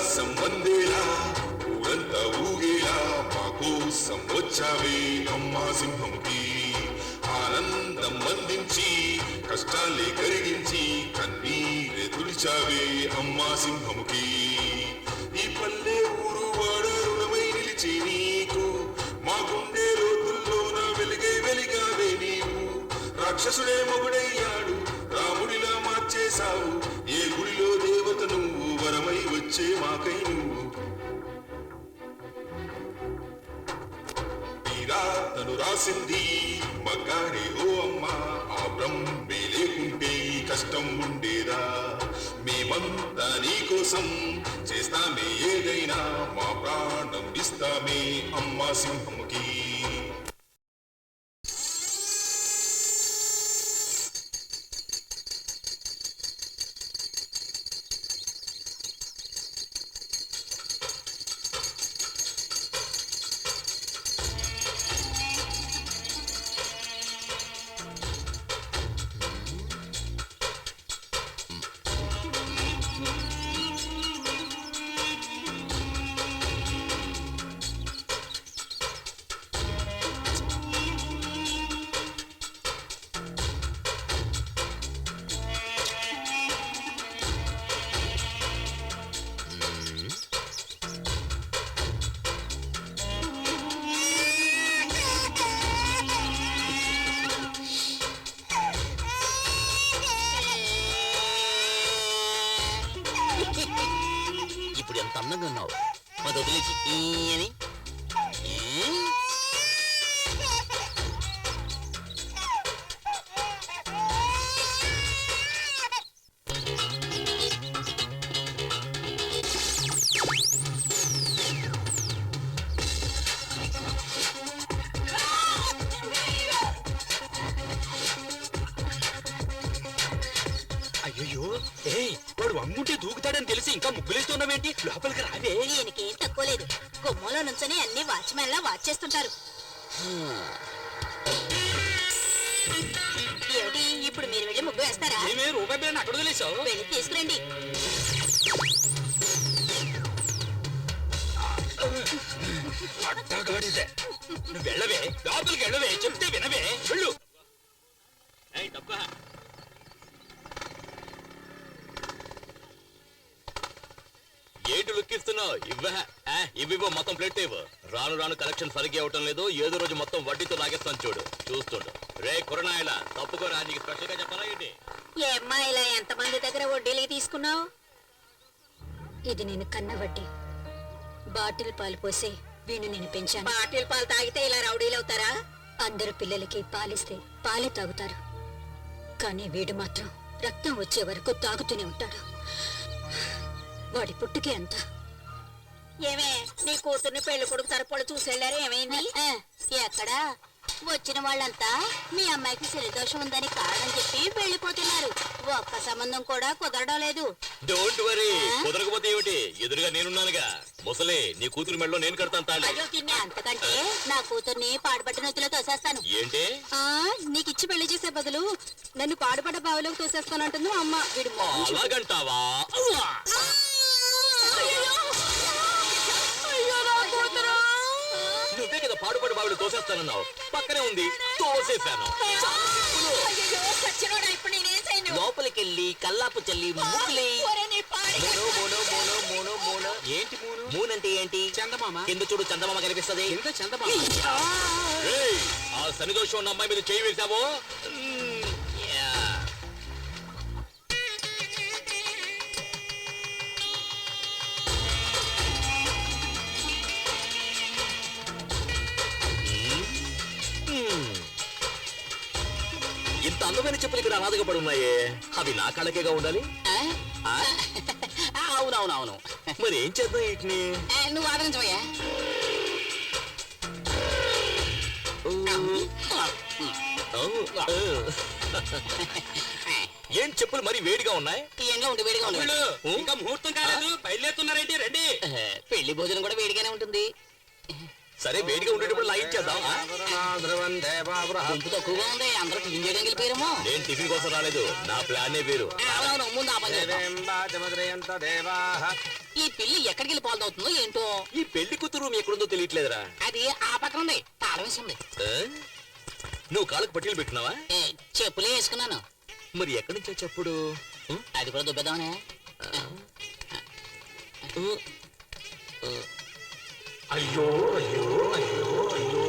సంబంధేలా ఊరంతా ఊగేలా మా కోసం వచ్చావే అమ్మా సింహంకి ఆనందం అందించి కష్టాలే కరిగించి కన్నీరే తుడిచావే అమ్మా సింహముకి ఈ పల్లె ఊరు వాడ రుణమై నిలిచి నీకు మా గుండె లోతుల్లోన వెలిగావే నీవు రాక్షసుడే మొగుడయ్యాడు రాముడిలా మార్చేశావు ఏ గుడిలో దేవత నువ్వు వరమై వచ్చే మాకై నువ్వు తను రాసింది మగాడే ఓ అమ్మా ఆ బ్రహ్మే లేకుంటే ఈ కష్టం ఉండేదా మేమంతా నీ కోసం చేస్తామే ఏదైనా మా ప్రాణం ఇస్తామే అమ్మా సింహముకి ఇప్పుడు ఎంత అందంగా ఉన్నావు అది వదిలేసి అని అయ్యో వాడు అమ్ముంటే దూకుతాడని తెలిసి ఇంకా ముగ్గులేస్తున్నావేంటి లోపలికి రావే ఈయనకేం తక్కువ లేదు గుమ్మంలో నుంచొని అన్ని వాచ్మెన్ లా వాచ్ చేస్తుంటారు ఏమిటి ఇప్పుడు మీరు వెళ్ళి ముగ్గు వేస్తారా ఏమే రూపాయి బిల్లని అక్కడ వదిలేసావు వెళ్ళి తీసుకురండి అట్టగాడిదే నువ్వు వెళ్ళవే లోపలికి వెళ్ళవే చెప్తే వినవే వెళ్ళు ఏంటి లుక్కిస్తున్నావు ఇవ్వ మొత్తం ప్లేట్ ఇవ్వు రాను రాను కలెక్షన్ సరిగ్గా అవటం లేదు ఏదో రోజు మొత్తం వడ్డీతో లాగేస్తాను చూడు చూస్తుండు రే కురనాయలా తప్పుకోరా నీకు స్పెషల్ గా చెప్పాలా ఏంటి ఏ అమ్మాయిలా ఎంతమంది దగ్గర వడ్డీలకి తీసుకున్నావు ఇది నేను కన్న వడ్డీ బాటిల్ పాలు పోసి వీణు నేను పెంచాను బాటిల్ పాలు తాగితే ఇలా రౌడీలు అవుతారా అందరు పిల్లలకి పాలిస్తే పాలే తాగుతారు కానీ వీడు మాత్రం రక్తం వచ్చే వరకు తాగుతూనే ఉంటాడు వాడి పుట్టుకే అంత ఏమే నీ కూతుర్ని పెళ్లి కొడుకు తరపుడు చూసెళ్ళారు ఏమైంది ఎక్కడా వచ్చిన వాళ్ళంతా మీ అమ్మాయికి శనిదోషం ఉందని కారణం చెప్పి వెళ్ళిపోతున్నారు ఒక్క సంబంధం కూడా కుదరడం లేదు డోంట్ వరీ కుదరకపోతే ఏమిటి ఎదురుగా నేనున్నానుగా ముసలే నీ కూతురు మెడలో నేను కడతాను తాళి అంతకంటే నా కూతుర్ని పాడుపడ్డ నొత్తిలో తోసేస్తాను ఏంటి నీకు ఇచ్చి పెళ్లి చేసే బదులు నన్ను పాడుపడ్డ బావిలోకి తోసేస్తానంటుంది అమ్మ వీడు అలాగంటావా నువ్వే కదా పాడుపడి బావిడు తోసేస్తానన్నావు పక్కనే ఉంది తోసేశాను లోపలికెళ్ళి కల్లాపు చల్లి ముక్కులి ఏంటి మూనంటే ఏంటి చందమామ కింద చూడు చందమామ కనిపిస్తుంది చందమామ ఆ శనిదోషం ఉన్న అమ్మాయి మీద చేయి వేసావో ఇంత అందమైన చెప్పులు ఇక్కడ అనాథగా పడి ఉన్నాయే అవి నా కళ్ళకేగా ఉండాలి అవునవునవును మరి ఏం చేద్దాం వీటిని నువ్వు ఆదరించవయ్యా ఏం చెప్పులు మరి వేడిగా ఉన్నాయి ఎండలో ఉండి వేడిగా ఉంది ఇంకా ముహూర్తం కాలేదు బయలుదేరుతున్నారేంటి రండి పెళ్లి భోజనం కూడా వేడిగానే ఉంటుంది సరే వేడిగా ఉండేటప్పుడు లైట్ చేద్దాం గుంపు తక్కువగా ఉంది అందరూ టిఫిన్ చేయడానికి వెళ్ళిపోయారేమో నేను టిఫిన్ కోసం రాలేదు నా ప్లానే వేరు ముందు ఆ పని చేద్దాం. ఈ పిల్లి ఎక్కడికి వెళ్ళి పాలవుతుందో ఏంటో. ఈ పెళ్లి కూతురు రూమ్ ఎక్కడుందో తెలియట్లేదురా. అది ఆ పక్కన ఉంది, తాళం వేసి ఉంది. నువ్వు కాళ్ళకు పట్టీలు పెట్టినావా? చెప్పులే వేసుకున్నాను. మరి ఎక్కడి నుంచో చెప్పుడు. అది కూడా దుబ్బేద్దామనే. అయ్యో అయ్యో అయ్యో అయ్యో.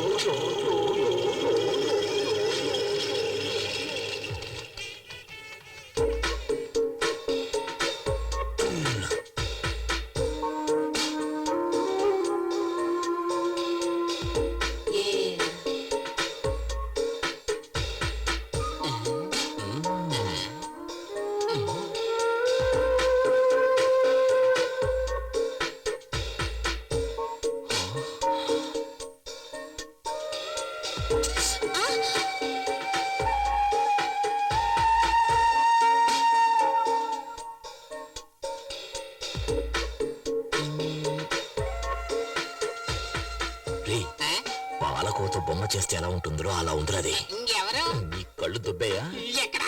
పాలకోత బొమ్మ చేస్తే ఎలా ఉంటుందో అలా ఉందిరా అది. ఇంకెవరు? నీ కళ్ళు దుబ్బయ్యా? ఎక్కడ?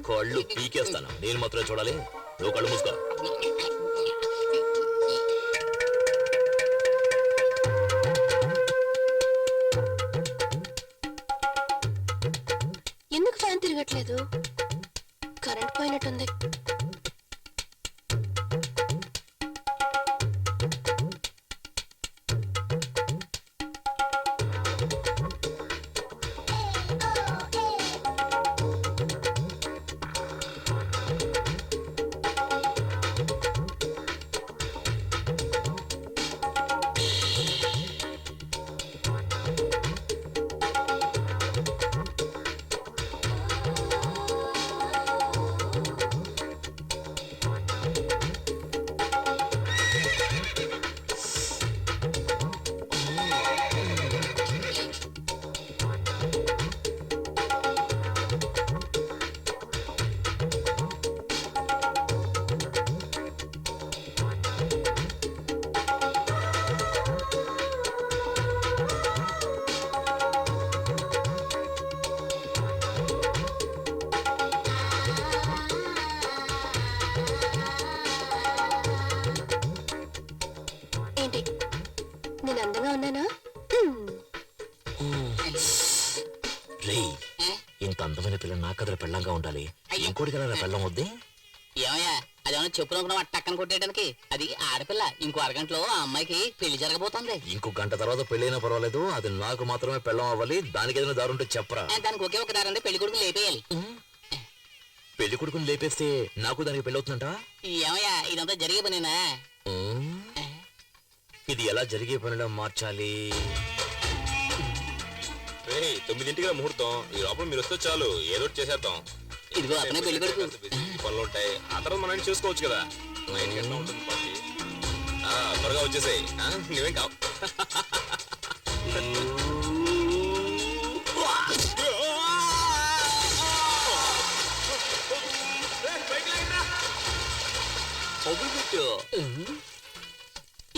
కళ్ళు పీకేస్తాను. నేను మాత్రమే చూడాలి. నువ్వు కళ్ళు మూసుకో. ఎందుకు ఫ్యాన్ తిరగట్లేదు? కరెంట్ పోయినట్టుంది. ఏంటి, నేను అందంగా ఉన్నానా? రే, ఇంత అందమైన పిల్ల నా కథల పెళ్ళంగా ఉండాలి. ఇంకోటి కదా పెళ్ళం వద్దే. ఏమయ్యా, అదేమన్నా చెప్పులు టక్కన కొట్టేయడానికి? అది ఆడపిల్ల. ఇంకో అరగంటలో ఆ అమ్మాయికి పెళ్లి జరగబోతోంది. ఇంకో గంట తర్వాత పెళ్ళైనా పర్వాలేదు, అది నాకు మాత్రమే పెళ్ళం అవ్వాలి. దానికి ఏదైనా దారుంటే చెప్పరా. దానికి ఒకే ఒక దారంటే పెళ్లి కొడుకుని లేపేయాలి. పెళ్లి కొడుకుని లేపేస్తే నాకు దానికి పెళ్ళవుతుందంట. ఏమయ్యా, ఇదంతా జరిగే పనేనా? ఇది ఎలా జరిగే పనిలో మార్చాలి? 9ంటికి ముహూర్తం. ఈ లోపల మీరు వస్తే చాలు, ఏదో చేసేద్దాం. ఇదిగో అతనే పెళ్లి కొడుకు. పనులు ఉంటాయి, ఆ తర్వాత మనం చూసుకోవచ్చు కదా. 9 గంటల ఉంటుంది పార్టీ. త్వరగా వచ్చేసాయి. నువ్వేం కావు.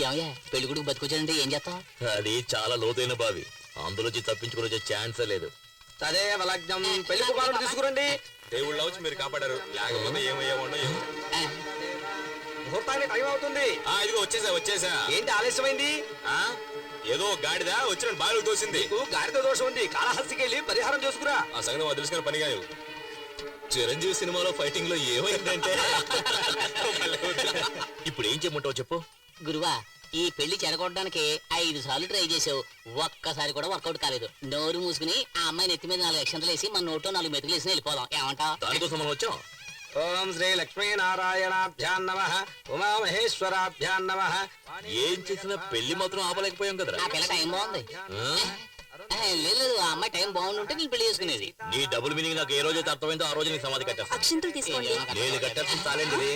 ఏమయ్యా, పెళ్లి కొడుకు బతికొచ్చాడంటే ఏం చేస్తాం? అది చాలా లోతైన బావి, అందులోంచి తప్పించుకుని వచ్చే ఛాన్సే లేదు. సరే లగ్నం పెళ్లి కుమారుడు తీసుకురండి. దేవుళ్ళ వచ్చి మీరు కాపాడారు, లేకపోతే ఏమయ్యామో. ముహూర్తానికి టైం అవుతుంది. ఇదిగో వచ్చేసా. ఏంటి ఆలస్యమైంది? ఏదో గాడిద వచ్చిన బావిలో తోసింది. గాడితో దోషం ఉంది, కాళహస్తికి వెళ్ళి పరిహారం చేసుకురా. ఆ సంగతి తెలుసుకుని పని కాదు. చిరంజీవి సినిమాలో ఫైటింగ్ లో ఏమైందంటే ఇప్పుడు ఏం చేయమంటావు చెప్పు. గురువా, ఈ పెళ్లి చెడగొట్టడానికి 5 సార్లు ట్రై చేసావు, ఒక్కసారి కూడా వర్కౌట్ కాలేదు. నోరు మూసుకుని ఆ అమ్మాయి నెత్తి మీద 4 అక్షంతలు వేసి మన నోట్లో 4 మెతుకులు వేసి వెళ్ళిపోదాం. ఏమంటావు? దానికోసం మనం వచ్చాం. ఓం శ్రీ లక్ష్మీనారాయణాభ్యాం నమః, ఉమామహేశ్వరాభ్యాం నమః. ఏం చేసినా పెళ్లి మాత్రం ఆపలేకపోయాం కదరా. ఆ పిల్ల టైం బాగుంది. లేదు, ఆ అమ్మాయి టైం బాగుంటుంటే నేను పెళ్లి చేసుకునేది. నీ డబుల్ మీనింగ్ నాకు ఏ రోజైతే అర్థమైందో ఆ రోజు నీ సమాధి కట్టేస్తా. అక్షింతలు తీసుకోండి. నేను కట్టేస్తాను తాలేంటిది.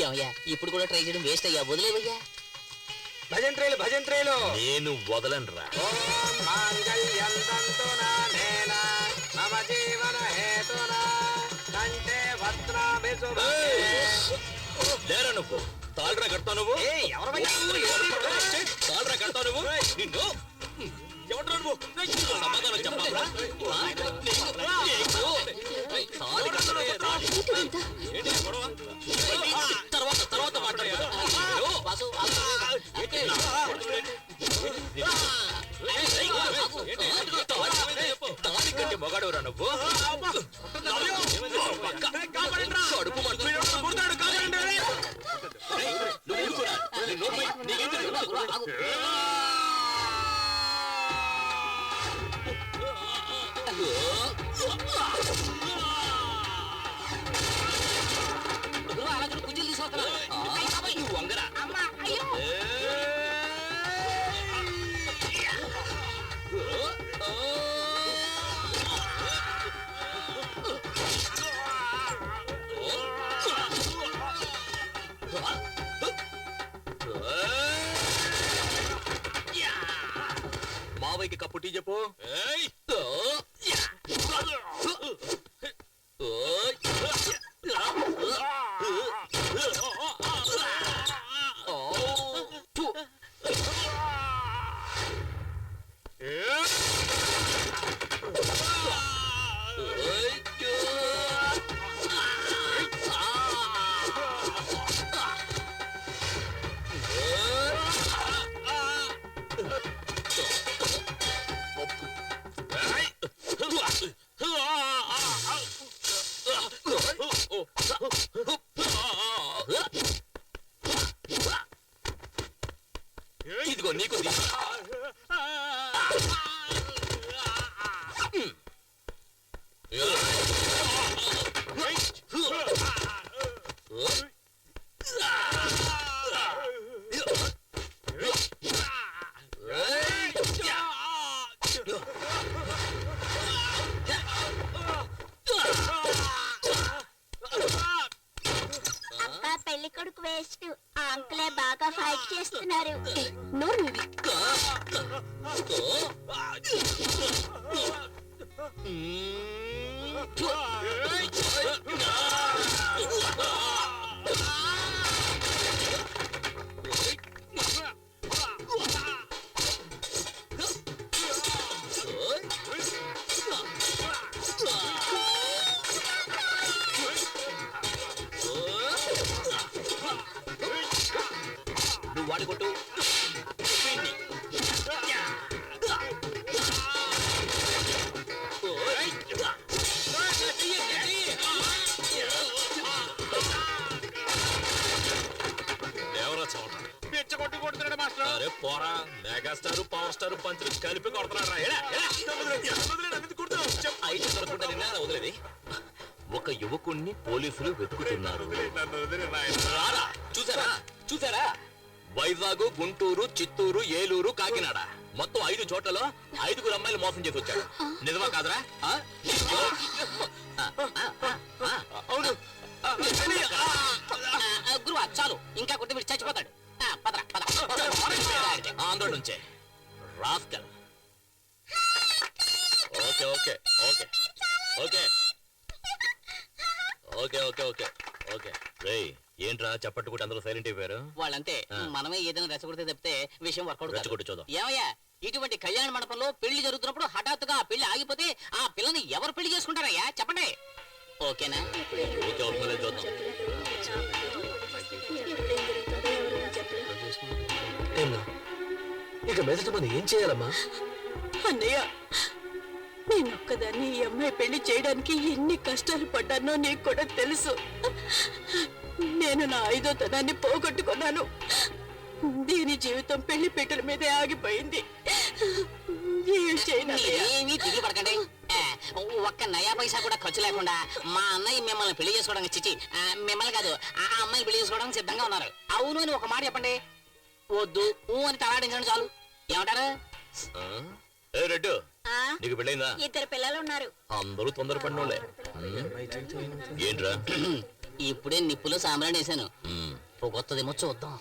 ఏమయ్యా, ఇప్పుడు కూడా ట్రై చేయడం వేస్ట్ అయ్యా, వదిలేవయ్యా. భజంత్రేలు భజంత్రేలు. నేను వదలనురా. ఓం మాంగళ్యం తంతునానేన మమ జీవన హేతునా కంఠే భద్రామి శుభగే. లేరా నువ్వు తాళ్ళరా కడతావు నువ్వు. తాళ్ళరా కడతావు నువ్వు. నిన్ను ఎవరు నువ్వు సమాధానం చెప్పాలా? తాళి ఏంటిదంతా? తర్వాత తర్వాత మాట్లాడతాను. వాసు, ఆగు. దానికంటే మొగాడవరా నువ్వు? కడుపు మంట. నువ్వు ఊరుకోరా. నీ నోరు మూయి. నీకేం తెలియదు? ఆగు. అలా చూడు, గుంజలు తీసుకొస్తున్నాడు. నువ్వు వంగరా. మావయ్యకి కప్పు టీ చెప్పు. ఇదిగో నీకు పెళ్లి కొడుకు వేస్ట్. ఆ అంకులే బాగా ఫైట్ చేస్తున్నారు. నోరు మూవి. నువ్వు వాడి కొట్టు. దేవరా చోట పిచ్చ కొట్టి కొడుతున్నాడు మాస్టర్. అరే పోరా, మెగాస్టార్ పవర్ స్టార్ పంచులు కలిపి కొడుతున్నాడు రా. అయితే దొరకకుండా నిన్న వదిలేది. ఒక యువకుణ్ణి పోలీసులు వెతుకుతున్నారు. రారా, చూసారా చూసారా? వైజాగ్, గుంటూరు, చిత్తూరు, ఏలూరు, కాకినాడ మొత్తం 5 చోట్లలో 5గురు అమ్మాయిలు మోసం చేసి వచ్చాడు. నిజమా కాదరా? అవును. గురువా, చాలు, ఇంకా కొట్టి మీరు చచ్చిపోతాడు. పదరా, పద. ఆంధ్ర నుంచే rascal. Okay okay okay okay okay okay okay okay. రేయ్, ఏంట్రా చప్పట్టుకుంటే అందరూ సైలెంట్ అయిపోయారు? వాళ్ళంతే. మనమే ఏదైనా రెచ్చగొడితే తప్పితే విషయం వర్కౌట్ రెచ్చగొట్టి చూద్దాం. ఏమయ్యా, ఇటువంటి కళ్యాణ మండపంలో పెళ్లి జరుగుతున్నప్పుడు హఠాత్తుగా ఆ పెళ్లి ఆగిపోతే ఆ పిల్లని ఎవరు పెళ్లి చేసుకుంటారయ్యా? చెప్పండి. ఓకేనా? ఓకే అవుతుందో చూద్దాం. ఇక మీదట మనం ఏం చేయాలమ్మా? అన్నయ్య, నేనొక్కదాన్ని ఈ అమ్మాయి పెళ్లి చేయడానికి ఎన్ని కష్టాలు పడ్డానో నీకు కూడా తెలుసు. నేను నా 5వ తనాన్ని పోగొట్టుకున్నాను. దీని జీవితం పెళ్లి పీటల మీదే ఆగిపోయింది. ఏం చేయనన్నయ్య? ఏమీ దిగులు పడకండి. ఒక్క నయా పైసా కూడా ఖర్చు లేకుండా మా అన్నయ్య మిమ్మల్ని పెళ్లి చేసుకోవడానికి చిచ్చి మిమ్మల్ని కాదు ఆ అమ్మాయిని పెళ్లి చేసుకోవడానికి సిద్ధంగా ఉన్నారు. అవును అని ఒక మాట చెప్పండి. వద్దు ఊ అని తలాడించండి చాలు. ఏమంటారు? రెడ్డు, నీకు పెళ్ళైందా? 2 పిల్లలు ఉన్నారు. అందరూ తొందరపడినోళ్ళే. ఏంట్రా? ఇప్పుడే నిప్పులో సాంబ్రాణి వేసాను. పొగొత్తదేమో చూద్దాం.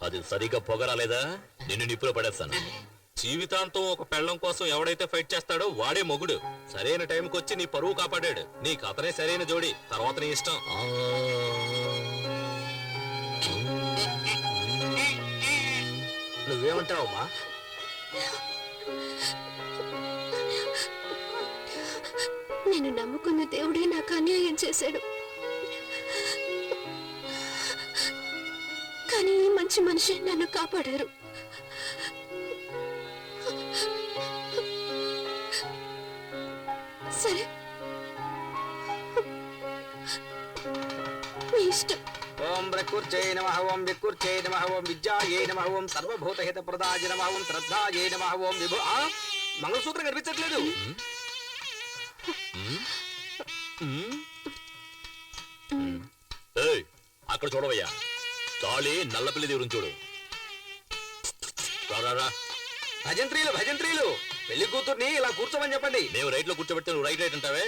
అది సరిగా పొగరాలేదా నిన్ను నిప్పులో పడేస్తాను. జీవితాంతం ఒక పెళ్ళం కోసం ఎవడైతే ఫైట్ చేస్తాడో వాడే మొగుడు. సరైన టైంకి వచ్చి నీ పరువు కాపాడాడు. నీకు అతనే సరైన జోడి, తర్వాత నీ ఇష్టం. నువ్వేమంటావమ్మా? నేను నమ్ముకున్న దేవుడే నాకు అన్యాయం చేశాడు. కానీ ఈ మంచి మనిషి నన్ను కాపాడారు. సరే, మీ ఇష్టం. ఓం ప్రకృత్యై నమః ఓం వికృత్యై నమః ఓం విద్యాయై నమః ఓం సర్వభూతహిత ప్రదాయ నమః ఓం శ్రద్ధాయై నమః ఓం విభు మంగళసూత్రం కనిపించట్లేదు. ఏయ్, అక్కడ చూడవయ్యా, తాళి నల్లపిల్లి దేవుని చూడు. రా భజంత్రీలు భజంత్రీలు పెళ్లి కూతుర్ని ఇలా కూర్చోమని చెప్పండి. మేము రైట్ లో కూర్చోబెడితే నువ్వు రైట్ రైట్ అంటావే,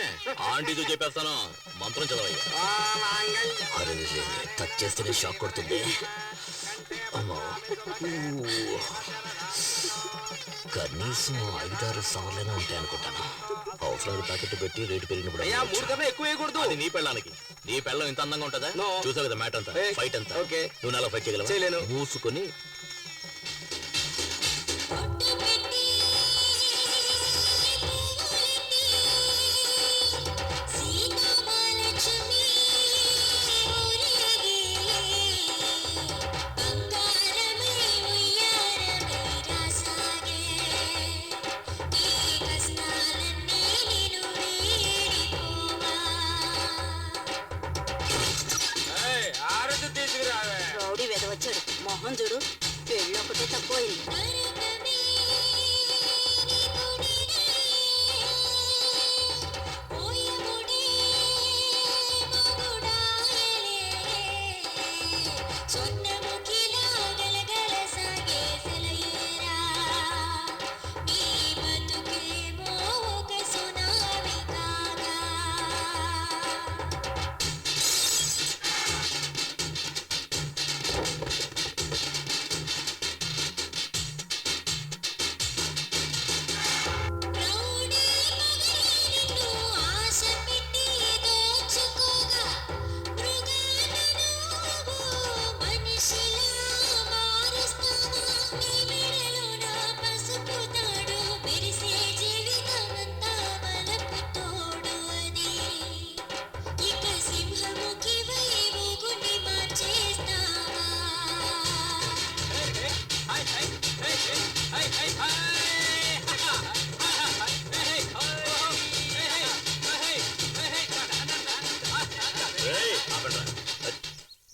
ఆంటీతో చెప్పేస్తాను. మంత్రం చదవయ్యా. టచ్ చేస్తేనే షాక్ కొడుతుంది. కనీసం 5-6 సవర్లైనా ఉంటాయి అనుకుంటాను. అవసరాలు ప్యాకెట్ పెట్టి రేటు పెరిగినప్పుడు అయ్యా 3 కన్నా ఎక్కువ వేయకూడదు. అది నీ పెళ్ళానికి. నీ పెళ్ళం ఇంత అందంగా ఉంటుందా? No. చూసావు కదా మ్యాట్ అంతా, Hey. ఫైట్ అంతా. Okay. నువ్వు నాలో ఫైట్ చేయగలవా? చేయలేను. మూసుకొని ఆరతి తీసుకురావే. రౌడీ వెదవచ్చాడు, మొహం చూడు, పెళ్ళొకటే తక్కువైంది.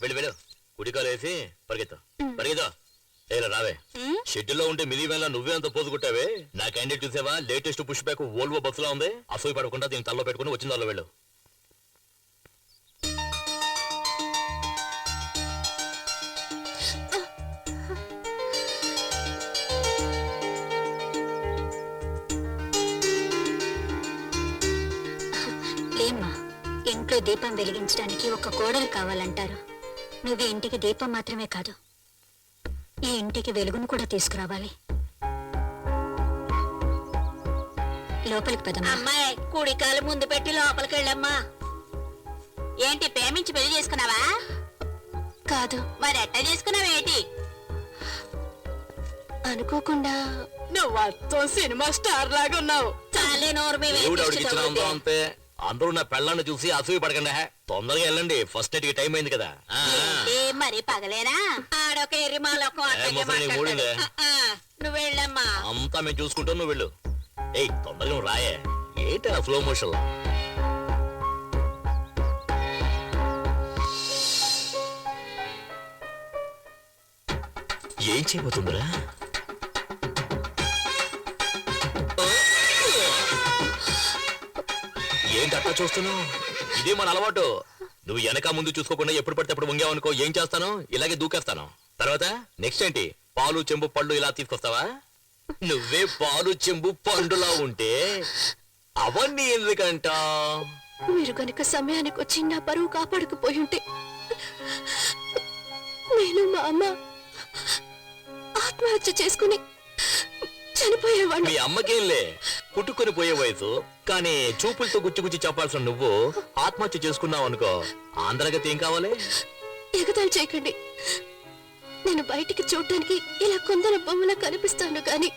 వెళ్ళు వెళ్ళు, కుడికాలు వేసి పరిగెత్తా పరిగెత్తా. ఏలా రావే, షెడ్యూల్లో ఉంటే మినీ వ్యాన్ లా నువ్వే అంత పోజు కొట్టావే. నా క్యాండిడేట్ చూసావా? లేటెస్ట్ పుష్ బ్యాక్ వోల్వో బస్సులా ఉంది. అసూయ పడకుండా దీన్ని తల్లో పెట్టుకుని వచ్చిన దానిలో వెళ్ళు. లేమ్మా, ఇంట్లో దీపం వెలిగించడానికి ఒక కోడలు కావాలంటారు. నువ్వు ఇంటికి దీపం మాత్రమే కాదు, ఈ ఇంటికి వెలుగును కూడా తీసుకురావాలి. లోపలికి పదమ్మా. అమ్మాయి, కుడికాలు ముందు పెట్టి లోపలికి వెళ్ళమ్మా. ఏంటి, ప్రేమించి పెళ్లి చేసుకున్నావా? కాదు, మరి ఎట్ట చేసుకున్నావేంటి? అనుకోకుండా. నువ్వు అచ్చం సినిమా స్టార్ లాగా ఉన్నావు. చాలే నోరు మీద దేవుడు ఆవిడకి ఇచ్చిన అందం అంతే. అందరూ నా పెళ్ళాన్ని చూసి అసూయ పడకండి. తొందరగా వెళ్ళండి, ఫస్ట్ నైట్ కి టైం అయింది కదా. మరి పగలేనా? ఆడొక ఎర్రిమాలొక నువ్వు వెళ్ళమ్మా. అంతా మేము చూసుకుంటాం, నువ్వు వెళ్ళు. ఏయ్ తొందరగా నువ్వు రాయే. ఏంటి స్లో మోషన్? ఏం చేయబోతుందిరా? ఏంటి అట్టా చూస్తున్నావు? ఇదే మన అలవాటు. నువ్వు వెనక ముందు చూసుకోకుండా ఎప్పుడు పడితే అప్పుడు వంగావనుకో, ఏం చేస్తాను? ఇలాగే దూకేస్తాను. తర్వాత నెక్స్ట్ ఏంటి? పాలు చెంబు పళ్ళు ఇలా తీసుకొస్తావా? నువ్వే పాలు చెంబు పండులా ఉంటే అవన్నీ ఎందుకంట? మీరు కనుక సమయానికి వచ్చి నా పరువు కాపాడకపోయి ఉంటే నేను మా అమ్మ ఆత్మహత్య చేసుకుని చనిపోయేవాడిని. మీ అమ్మకేంలే, పుట్టుకొని పోయే వయసు. కానీ చూపులతో గుచ్చి చెప్పాల్సిన నువ్వు ఆత్మహత్య చేసుకున్నావు అనుకో, ఆంధ్రగతి ఏం కావాలి? ఎగతాళి చేయకండి. నేను బయటికి చూడటానికి ఇలా కొందరు బొమ్మలా కనిపిస్తాను కానీ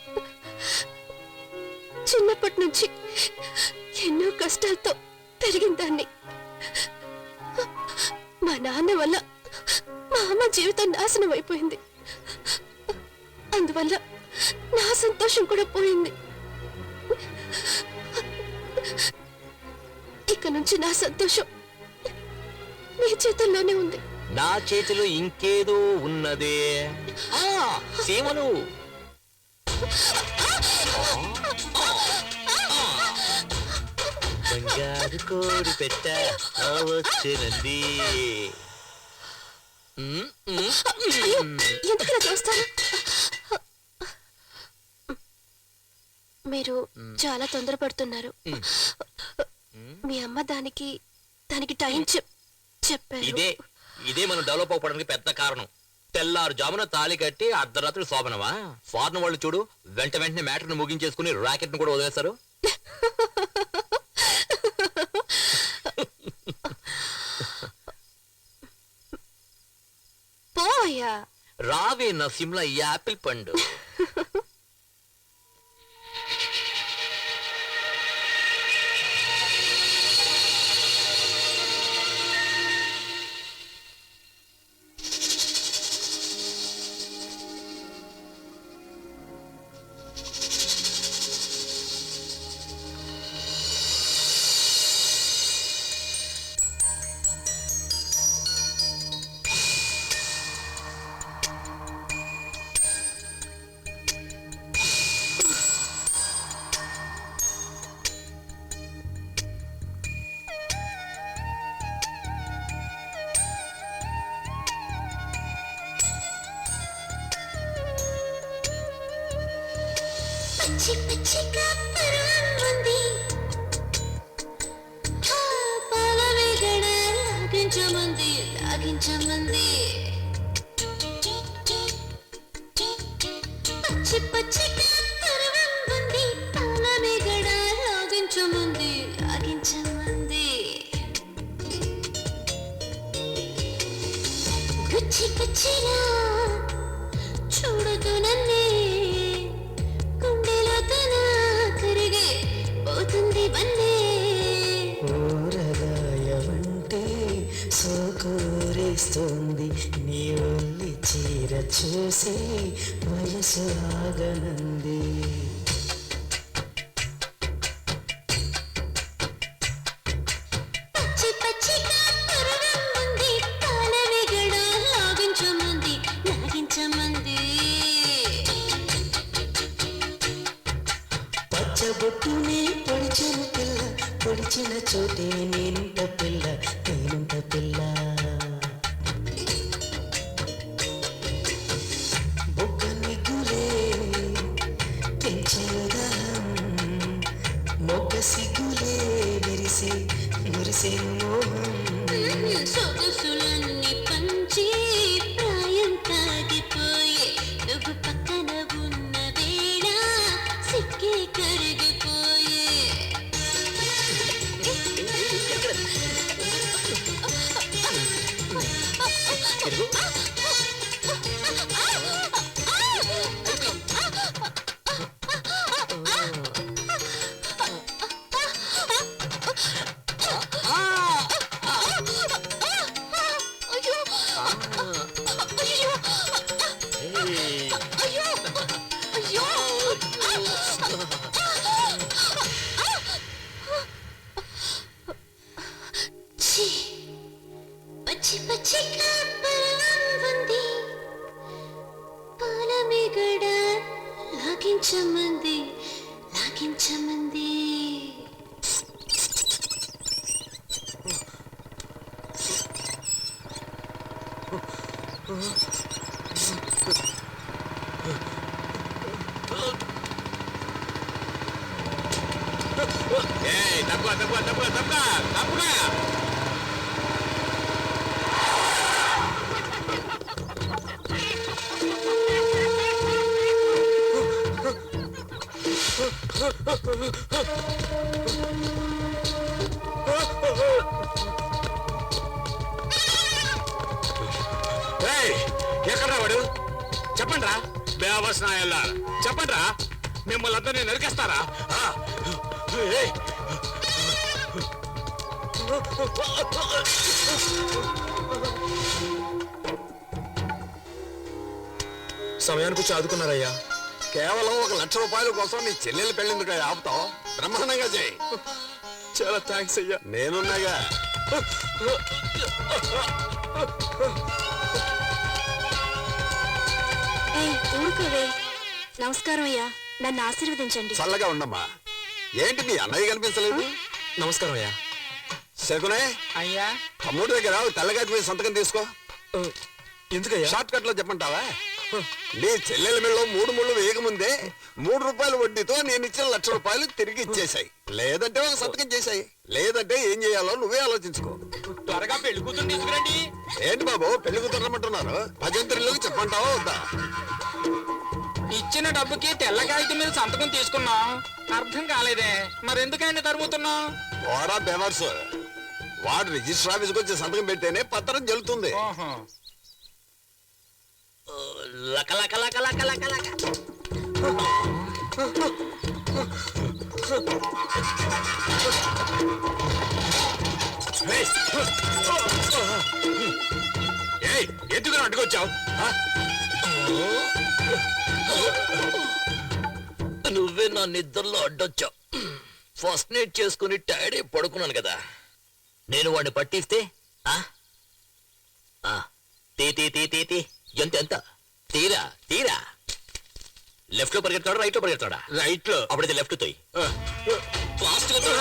చిన్నప్పటి నుంచి ఎన్నో కష్టాలతో పెరిగిన దాన్ని. మా నాన్న వల్ల మా అమ్మ జీవితం నాశనం అయిపోయింది. అందువల్ల నా సంతోషం కూడా పోయింది. ఇక నుంచి నా సంతోషం నీ చేతుల్లోనే ఉంది. నా చేతిలో ఇంకేదో ఉన్నదే. సీమలు బంగారు కోడి పెట్ట వచ్చేనండి. ఎందుకు చూస్తాను? మీరు చాలా తొందరపడుతున్నారు. మీ అమ్మ దానికి టైం చెప్పారు. ఇదే మనం డెవలప్ అవ్వడానికి పెద్ద కారణం. తెల్లారుజామున తాళి కట్టి అర్ధరాత్రి శోభనమా? ఫారెన్ వాళ్ళు చూడు, వెంటనే మ్యాటర్ ను ముగించేసుకుని రాకెట్ ను కూడా వదిలేస్తారు. పోయా రావే నా సిమ్లా యాపిల్ పండు. పిచ్చి పిచ్చిగా పరువంది పాలవేగడ లాగించమంది పచ్చి పచ్చిగా పరువంది పాలవేగడ లాగించమంది గుచ్చి గుచ్చిలా చూడదు నన్నే ఊరగాయమంటే సోకూరేస్తుంది నీ ఒల్లి చీర చూసి వయసు ఆగనంది. పచ్చబొట్టునే పొడిచిన పిల్ల, పొడిచిన చోటే నేనుంట పిల్ల. బొగ్గ నిగులే పెంచేదాం, మొగ్గ సిగులే విరిసే మోహం. సొగసులన్నీ పంచి ప్రాయం తాగిపోయే నువ్వు పక్కన ఉన్న వేళ సిక్కి కరిగిపోయే. పచ్చి పచ్చిగా పరువంది పాలమీగడ లాగించమంది. తప్పుగా ఎక్కడ్రా వాడు? చెప్పండి రా బేవస్నాయల్లా, చెప్పండి రా, మిమ్మల్ని అందరినీ నరికేస్తారా? సమయానికి వచ్చి ఆదుకున్నారయ్యా. కేవలం 1 లక్ష రూపాయల కోసం నీ చెల్లెలు పెళ్ళిందుకు ఆపుతావు? బ్రహ్మాండంగా చేయి. చాలా థ్యాంక్స్ అయ్యా. నేనున్నాగా. ఊరుకోవే. నమస్కారం అయ్యా, నన్ను ఆశీర్వదించండి. చల్లగా ఉండమ్మా. ఏంటి మీ అన్నయ్య కనిపించలేదు? నమస్కారం అయ్యా. శకునే, అయ్యా తమ్ముడి దగ్గర తెల్లగాటి మీద సంతకం తీసుకో. ఎందుకయ్యా? షార్ట్ కట్ లో చెప్పంటావా? నీ చెల్లెల మెళ్ళలో 3 ముళ్ళు వేయకముందే 3 రూపాయల వడ్డీతో నేను ఇచ్చిన 1 లక్ష రూపాయలు తిరిగి ఇచ్చేసాయి. లేదంటే ఒక సంతకం చేశాయి. లేదంటే ఏం చేయాలో నువ్వే ఆలోచించుకో. త్వరగా పెళ్లి కూతురు తీసుకురండి. ఏంటి బాబు పెళ్లి కూతురమంటున్నారు? భజంత్రులకు చెప్పంటావా వద్దా? ఇచ్చిన డబ్బుకి తెల్ల కాగితం మీద సంతకం తీసుకున్నాం. అర్థం కాలేదే, మరెందుకైనా తరుముతున్నాం? ఓరా బెవర్స్, వాడు రిజిస్టర్ ఆఫీస్కి వచ్చి సంతకం పెడితేనే పత్రం జల్లుతుంది. లక లక లక లక లక లక. ఎందుకు అడ్డుకొచ్చావు? నువ్వే నా నిద్రలో అడ్డొచ్చావు. ఫస్ట్ నైట్ చేసుకుని టైర్డ్ పడుకున్నాను కదా. నేను వాడిని పట్టిస్తే తీ తీ తీ తీ తీ. ఎంత తీరా తీరా. లెఫ్ట్ లో పరిగెత్తాడా రైట్ లో పరిగెత్తాడా? రైట్ లో. అప్పుడైతే లెఫ్ట్ తోయి. ఫాస్ట్ గా తోయి.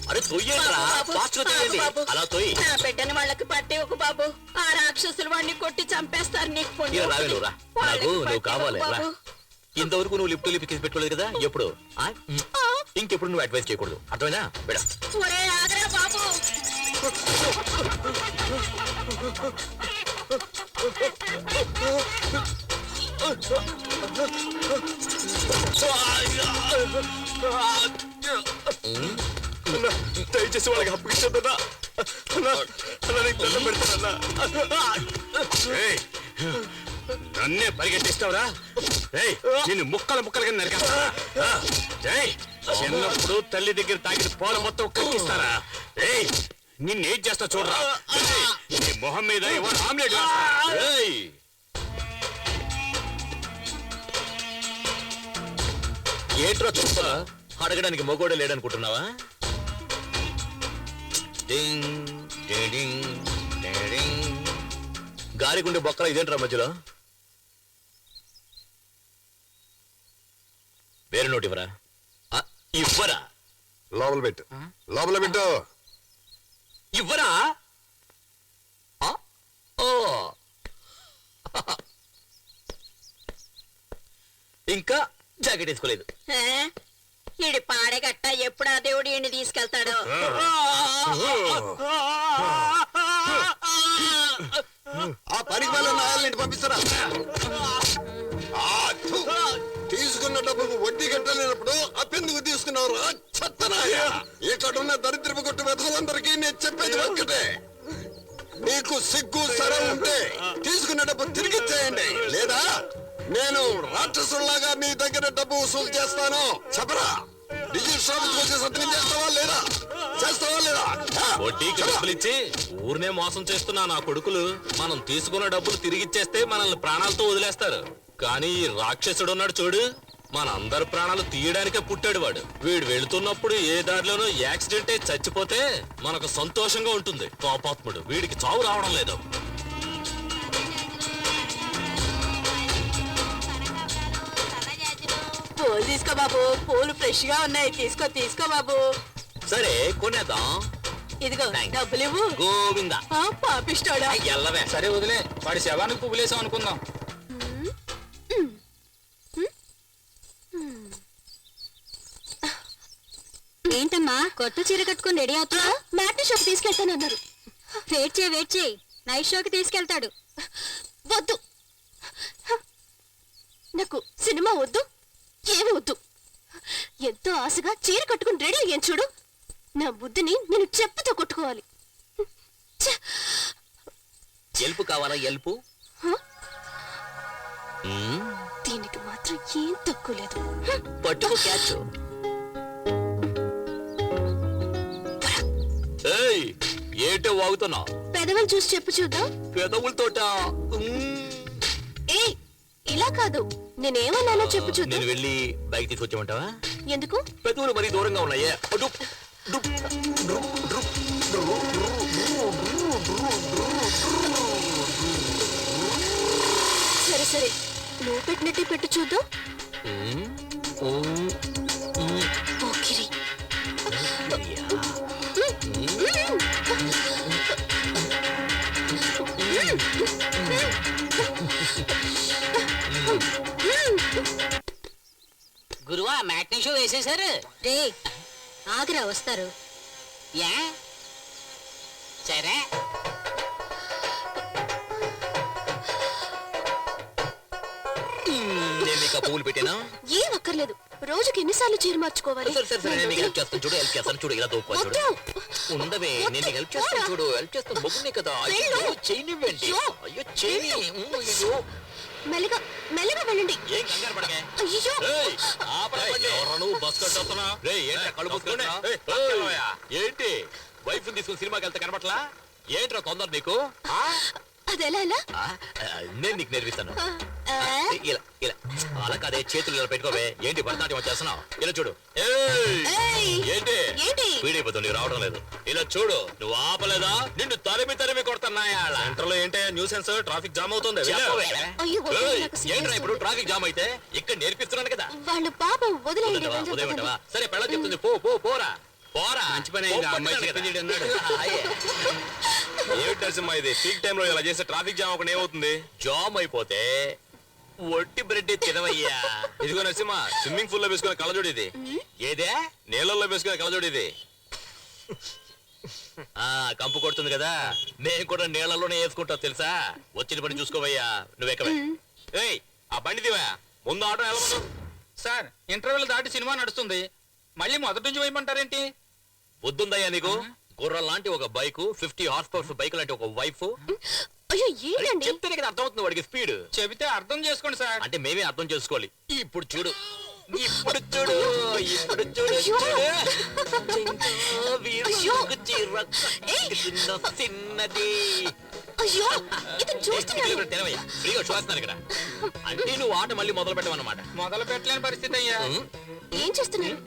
అరే తొయ్యేంట్రా, ఫాస్ట్ గా తోయండి. అలా తోయి. నా బిడ్డని వాళ్ళకి పట్టే ఒక బాబు. ఆ రాక్షసులు వాడిని కొట్టి చంపేస్తారు. నీకు పుణ్యం ఇలా రావే ఉంటుంది. నువ్వు రా. వాళ్ళకి నాకు నువ్వు పట్టే కావాలి ఒక రా. బాబు. ఇంతవరకు నువ్వు లిఫ్ట్ లిప్కి పెట్టుకోలేదు కదా. ఎప్పుడు ఇంకెప్పుడు నువ్వు అడ్వైస్ చేయకూడదు. అర్థమైనా బేడా? ఒరే ఆగరా బాబు. దయచేసి వాళ్ళకి అప్పగించొద్దన్నా. పెడతానన్నా. నన్నే పరిగెట్టిస్తావురా? నిన్ను ముక్కలు ముక్కలుగా నరికేస్తారా? చిన్నప్పుడు తల్లి దగ్గర తాగిన పోల మొత్తం కక్కిస్తారా? నిన్నేం చేస్తా చూడరా. నీ మొహం మీద ఇవాళ ఆమ్లెట్ వేస్తా. ఏంట్రా చూస్తా? అడగడానికి మొగోడే లేడనుకుంటున్నావా? గాలిగుండే బొక్కల ఇదేంట్రా మధ్యలో? వేరే నోటి ఇవ్వరా? ఇవ్వరా? లోపల పెట్టు, లోపల పెట్టు. ఇవ్వరా? ఇంకా జాకెట్ వేసుకోలేదు. ఈడి పాడగట్ట ఎప్పుడు ఆ దేవుడు ఈయన్ని తీసుకెళ్తాడో. ఆ పనికి వల్ల నాయాలని పంపిస్తారా? తీసుకున్న డబ్బుకు వడ్డీ కట్టలేనప్పుడు అప్పెందుకు తీసుకున్నావు? చెత్తనాయ. ఇక్కడున్న దరిద్రపు కొట్టు వెధలందరికీ నేను చెప్పేది ఒక్కటే, నీకు సిగ్గు సరే ఉంటే తీసుకున్న డబ్బు తిరిగి ఇచ్చేయండి. లేదా నేను రాక్షసుల్లాగా మీ దగ్గర డబ్బు వసూలు చేస్తాను. చెప్పరా? రిజిస్టర్ ఆఫీస్కి వచ్చి సంతకం చేస్తావా లేదా? చేస్తావా లేదా? వడ్డీకి డబ్బులు ఇచ్చి ఊరినే మోసం చేస్తున్నా నా కొడుకులు. మనం తీసుకున్న డబ్బులు తిరిగిచ్చేస్తే మనల్ని ప్రాణాలతో వదిలేస్తారు. కానీ ఈ రాక్షసుడు ఉన్నాడు చూడు, మన అందరి ప్రాణాలు తీయడానికే పుట్టాడు వాడు. వీడు వెళుతున్నప్పుడు ఏ దారిలోనూ యాక్సిడెంట్ అయి చచ్చిపోతే మనకు సంతోషంగా ఉంటుంది. పాపాత్ముడు, వీడికి చావు రావడం లేదు. పూలు తీసుకో బాబు. పూలు ఫ్రెష్ గా ఉన్నాయి. తీసుకో తీసుకో బాబు. సరే కొనేద్దాం. ఇదిగో డబ్బులు ఇవ్వు. గోవిందా. పాపిస్తాడా? ఎల్లవే. సరే వదిలే, వాడి శవానికి పువ్వులేసాం అనుకుందాం. ఏంటమ్మా కొత్త చీర కట్టుకుని రెడీ అవుతున్నా? మ్యాట్ని షోకి తీసుకెళ్తానన్నారు. వెయిట్ చేయి నైట్ షోకి తీసుకెళ్తాడు. వద్దు, నాకు సినిమా వద్దు, ఏమి వద్దు. ఎంతో ఆశగా చీర కట్టుకుని రెడీ అయ్యాను చూడు. నా బుద్ధిని నేను చెప్పుతో కొట్టుకోవాలి. ఎల్పు కావాలా? ఎల్పు దీనికి మాత్రం ఏం తక్కువ లేదు. పట్టుకో క్యాచ్. ఏయ్ ఏటో వాగుతున్నావు? పెదవులు చూసి చెప్పు చూద్దాం. పెదవులతోట ఏ ఇలా కాదు, నేనేమన్నానో చెప్పు చూద్దాం. నేను వెళ్ళి బైక్ తీసుకొచ్చామంటావా? ఎందుకు? పెదవులు మరీ దూరంగా ఉన్నాయే. సరే సరే, నువ్వు పెట్టినట్టే పెట్టు చూద్దాం. పోకిరి. గురువా మ్యాట్నీ షో వేసేశారు. రే ఆగ్రా వస్తారు. యా సరే. నేను నీకు పువ్వులు పెట్టానా? ఏం అక్కర్లేదు, రోజుకి ఎన్నిసార్లు చీర మార్చుకోవాలి? సరే సరే సరే, నేను నీకు హెల్ప్ చేస్తాను చూడు. హెల్ప్ చేస్తాను చూడు. ఇలా దూపా చూడు. ఉండవే, నేను నీకు హెల్ప్ చేస్తాను చూడు. హెల్ప్ చేస్తాను. మొగ్గునే కదా. అయ్యో చేయనివ్వండి. అయ్యో చేయని. అయ్యో మెల్లగా మెల్లగా వెళ్ళండి. ఏం కంగారు పడకే. అయ్యో నువ్వు బస్ కట్టొస్తున్నా? కళ్ళు మూసుకుంటున్నా? ఏంటి వైఫ్ తీసుకుని సినిమాకి వెళ్తే కనపట్లా? ఏంట్రా తొందర నీకు? అది ఎలా ఎలా? నేను నీకు నేర్పిస్తాను. ఇలా ఇలా అలా కాదే, చేతులు ఇలా పెట్టుకోవే. ఏంటి భరతనాట్యం చేస్తున్నావు? ఇలా చూడు. ఏంటి పీడిపోతుంది, రావడం లేదు. ఇలా చూడు. నువ్వు ఆపలేదా? నిన్ను తరిమి తరిమి కొడుతున్నాయా? సెంటర్ లో ఏంటి న్యూసెన్స్? ట్రాఫిక్ జామ్ అవుతుంది. ఏంట్రా ఇప్పుడు ట్రాఫిక్ జామ్ అయితే? ఇక్కడ నేర్పిస్తున్నాను కదా. వాళ్ళు పాపం వదిలేయండి. ఉదయమంటావా? సరే పెళ్ళ చెప్తుంది, పో పో పోరా పోరా. మంచి పని అయింది. అమ్మాయి చెప్పింది అన్నాడు. ఏమిటి నరసింహ ఇది? పీక్ టైం లో ఇలా చేస్తే ట్రాఫిక్ జామ్ ఒకటి ఏమవుతుంది? జామ్ అయిపోతే ఒట్టి బ్రెడ్ తినవయ్యా. ఇదిగో నరసింహ, స్విమ్మింగ్ పూల్ లో వేసుకునే కళ్ళజోడు ఇది. ఏదే? నీళ్ళల్లో వేసుకునే కళ్ళజోడు ఇది. కంపు కొడుతుంది కదా, నేను కూడా నీళ్ళలోనే వేసుకుంటా తెలుసా. వచ్చిన పని చూసుకోవయ్యా. నువ్వెక్కవే. ఏయ్, ఆ బండి దివా. ముందు ఆటో వెళ్ళమను. సార్ ఇంటర్వెల్ దాటి సినిమా నడుస్తుంది, మళ్ళీ మొదటి నుంచి వేయమంటారేంటి? బుద్ధుందయ్యా నీకు? గుర్రం లాంటి ఒక బైక్, 50 హార్స్ పవర్స్ బైక్ లాంటి ఒక వైఫ్. అయ్యో ఏంటండి? చెప్తేనే కదా అర్థమవుతుంది వాడికి స్పీడ్. చెబితే అర్థం చేసుకోండి సార్. అంటే మేమే అర్థం చేసుకోవాలి. ఇప్పుడు చూడు, ఇప్పుడు చూడు, ఇప్పుడు చూడు. చిన్నది. అయ్యో ఇతను చూస్తున్నాడు. తినవయ్యా, ఫ్రీగా చూస్తున్నాను ఇక్కడ. అంటే నువ్వు ఆట మళ్ళీ మొదలు పెట్టమన్నమాట. మొదలు పెట్టలేని పరిస్థితి అయ్యా. ఏం చేస్తున్నారు?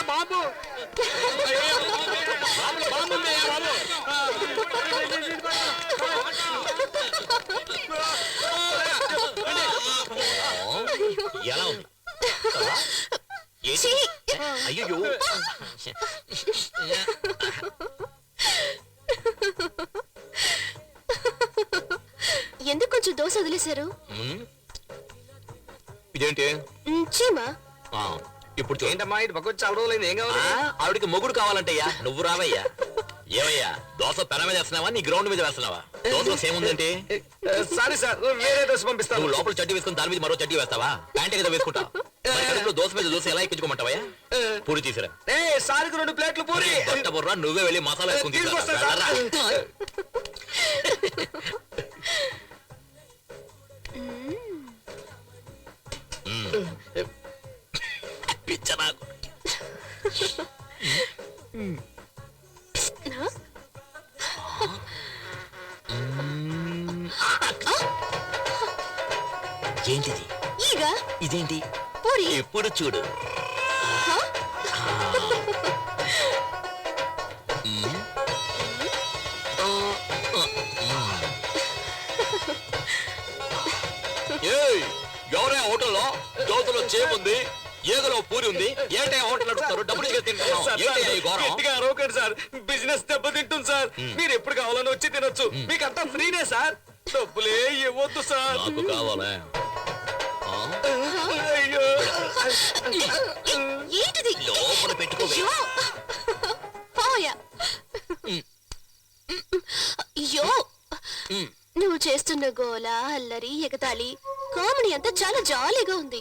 బాబు ఎలా ఉంది? అయ్యో ఎందుకు కొంచెం దోశ వదిలేశారు? ఇదేంటి? చీమా. ఇప్పుడు చూడు. ఏంటమ్మా ఇటు పక్క చాలా రోజులైంది, ఏం కావాలి? ఆవిడికి మొగుడు కావాలంటయ్యా. నువ్వు రావయ్యా. ఏమయ్యా, దోశ పెన మీద వేస్తున్నావా నీ గ్రౌండ్ మీద వేస్తున్నావా? దోశలో సేమ్ ఉందంటే సారీ సార్, వేరే దోశ పంపిస్తాను. నువ్వు లోపల చడ్డీ వేసుకుని దాని మీద మరో చడ్డీ వేస్తావా? ప్యాంటే కదా వేసుకుంటావు. దోశ మీద దోశ ఎలా ఎక్కించుకోమంటావా? పూరి తీసిరా. సారికి 2 ప్లేట్లు పూరి. బుర్రా, నువ్వే వెళ్ళి మసాలా వేసుకుని తీసుకొస్తా సార్. పిచ్చనాకు. ఏంటిది? ఈగ. ఇదేంటి? పూరి. ఎప్పుడు చూడు. ఎవరే హోటల్లో దోశలో చేముంది, ఏగలో పూరి ఉంది, ఏంటే హోటల్ నడుపుతారు? డబ్బులు అరవకండి సార్, బిజినెస్ దెబ్బతింటుంది సార్. మీరు ఎప్పుడు కావాలని వచ్చి తినొచ్చు, మీకంతా ఫ్రీనే సార్. డబ్బులే ఇవ్వద్దు సార్. నాకు కావాలా? అయ్యో ఏంటిది? లోపల పెట్టుకోవే. అయ్యో నువ్వు చేస్తున్న గోల, అల్లరి, ఎగతాళి, కామెడీ అంతా చాలా జాలీగా ఉంది.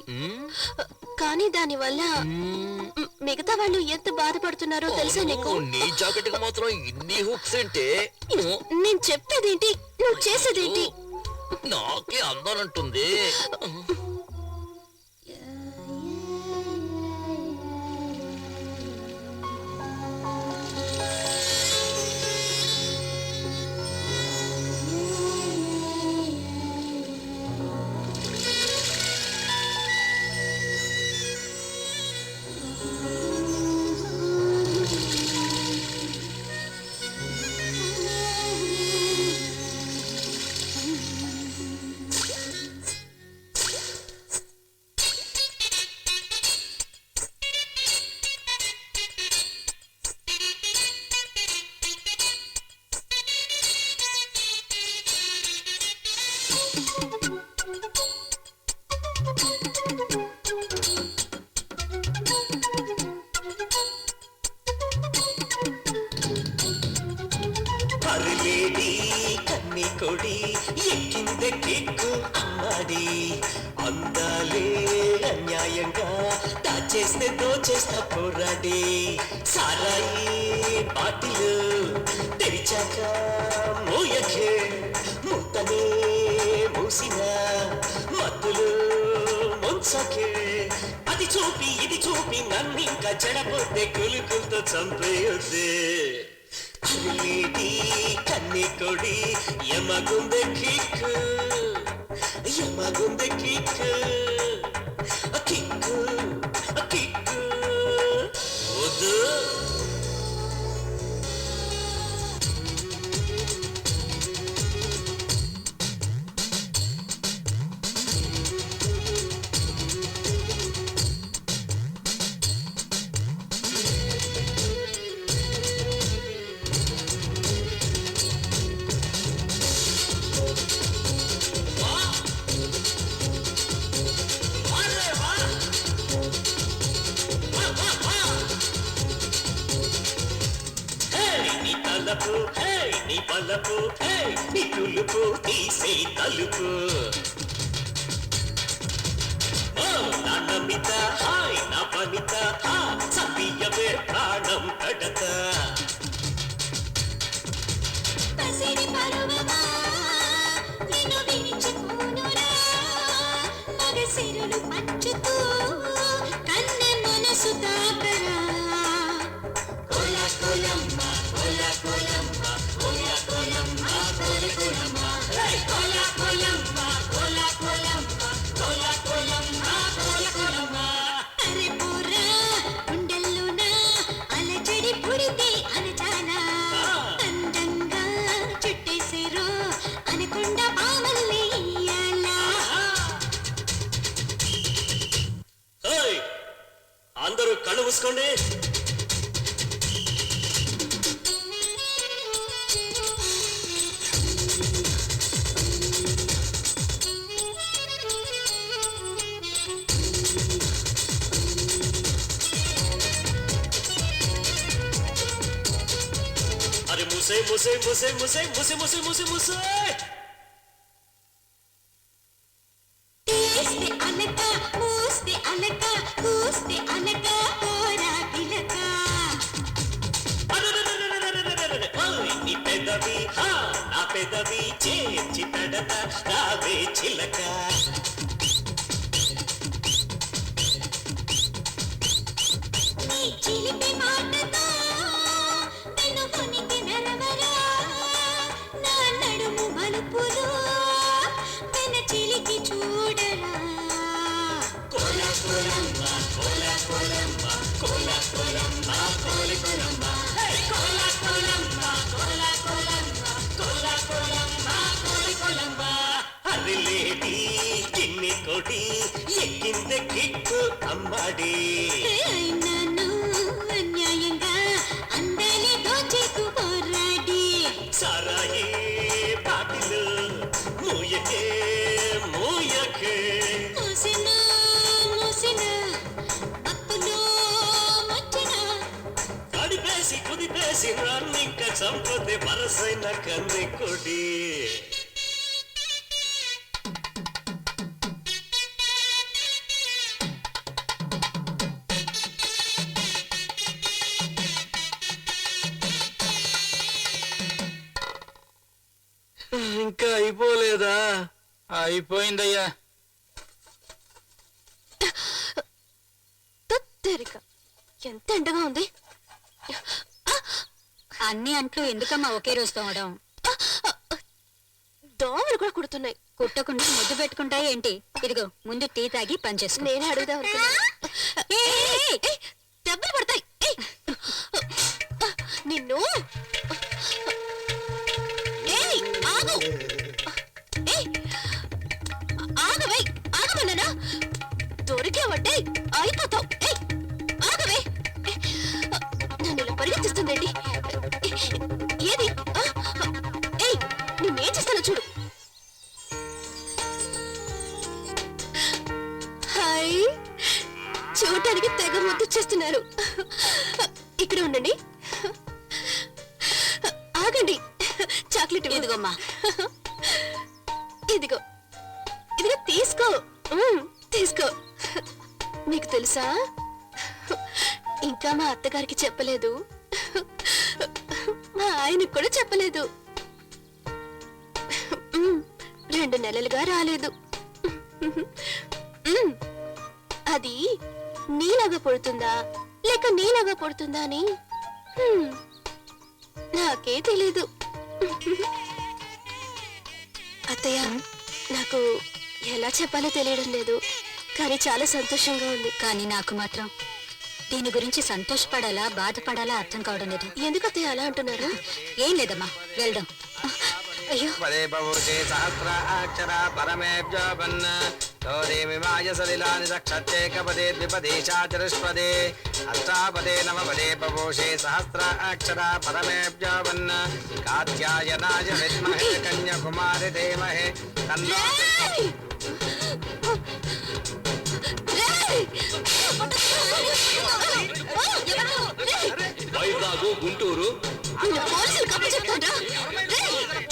కానీ దానివల్ల మిగతా వాళ్ళు ఎంత బాధపడుతున్నారో తెలుసా నీకు? నీ జాకెట్ కి మాత్రం ఇన్ని హుక్స్ అంటే నేను చెప్పేదేంటి, నువ్వు చేసేదేంటి? నాకే అందాలంటుంది. అరిలేడి కన్ని కొడి ఎక్కిందే కిక్కు అమ్మాడి అందాలే అన్యాయంగా దాచేస్తే దోచేస్తా పోరాడి సారాయి బాటిలు తెరిచాక మోయకే ముత్తనే మూసిన మత్తులు ముంచకే అది చూపి ఇది చూపి నన్నింకా చెడపోతే కులుకులతో చంపేయొద్దే అరిలేడి కన్ని కొడి యమగుందె కిక్కు యమగుందె కిక్కు కిక్కు కిక్కు వద్దు. నీ తలపు నీ పలపు నీ తులుపు తీసే తలుపు నా నమిత నా పనిత సతీయమే ప్రాణం కడత పసిడి పరువమా నిన్ను విడిచిపోనురా మగసిరులు పంచుతూ కన్నె మనసు తాకరా కోలా కోలమ్మ కోలా కోలమ్మ కోలా కోలమ్మ కోల కోలమ్మ కోలా కోలమ్మ కోలా కోలమ్మ కోలా కోలమ్మ కోల కోలమ్మ అరే పోరా గుండెల్లోనా అలజడి పుడితే అనచానా అందంగా చుట్టేసేరో అనకుండా పామల్లి ఇయ్యాలా. అందరూ కళ్ళు మూసుకోండి. అరే ముసే ముసే ముసే ముసే ముసే ముసే ముసే ముసే తీస్తే అనక మూస్తే అనక కూస్తే అనక పోరా పిలక నీ పెదవి నా పెదవి చేర్చి తడత రావే చిలక నీ చిలిపి మాటతో నన్ను కొనికి నరవరా నా నడుము మలుపులు వెన చిలికి చూడరా కోలా కోలమ్మ కోలా కోలమ్మ కోలా కోలమ్మ కోలి కోలమ్మ కోలా కోలమ్మ కోలా కోలమ్మ కోలా కోలమ్మ కోలి కోలమ్మ అరిలేడి కిన్ని కొడి ఎక్కిందే కిక్కు అమ్మాడి అయినాను అన్యాయంగా అందరి దోచేకు పోరాడి సారాయి బాటిలు మూయకే మూయకే మూసిన మూసిన మత్తులో మచ్చిన కడిపేసి కుదిపేసి రాన్నింక చంపతే వరసైన కన్నె కొడి ఇంకా అయిపోలేదా? అయిపోయిందయ్యా. తత్తరిక ఎంత ఎండగా ఉంది. అన్ని అంట్లు ఎందుకమ్మా ఒకే రోజు తోమడం? దోమలు కూడా కుడుతున్నాయి. కుట్టకుండా ముద్దు పెట్టుకుంటాయి ఏంటి? ఇదిగో ముందు టీ తాగి పని చేసుకో. నేనే అడుగుదాం అనుకున్నా. దెబ్బలు పడతాయి. నిన్ను ఆగు. ఆగవే, ఆగమన్నానా? దొరికావంటే అయిపోతావు. ఆగవే. నన్ను ఇలా పరిగెత్తిస్తుందండి. ఏది? నేనేం చేస్తానో చూడు. హాయ్, చూడటానికి తెగ ముద్దు చేస్తున్నారు. ఇక్కడ ఉండండి. ఆగండి. చాక్లెట్ ఇదిగోమ్మా. ఇదిగో ఇదిగో తీసుకో. తీసుకో. మీకు తెలుసా, ఇంకా మా అత్తగారికి చెప్పలేదు, మా ఆయనకు కూడా చెప్పలేదు. 2 నెలలుగా రాలేదు. అది నీలాగా పుడుతుందా లేక నీలాగా పుడుతుందా అని నాకే తెలీదు. అత్తయ్య, నాకు ఎలా చెప్పాలో తెలియడం లేదు, కానీ చాలా సంతోషంగా ఉంది. కానీ నాకు మాత్రం దీని గురించి సంతోషపడాలా బాధపడాలా అర్థం కావడం లేదు. ఎందుకు అత్తయ్య అలా అంటున్నారు? ఏం లేదమ్మా, వెళ్దాం. అయ్యో, పదే బహుశే సహస్రాక్షర పరమేభ్యోపన్న తోదేమిమాయ సలిలాని సక్షత్యేకపదే ద్విపదే చాచరుష్పదే అష్టాపదే నవపదే బహుశే సహస్రాక్షర పరమేభ్యోపన్న కాత్యాయనాయ విద్మహే కన్యాకుమారి ధీమహి తన్నో వైజాగ్, గుంటూరు,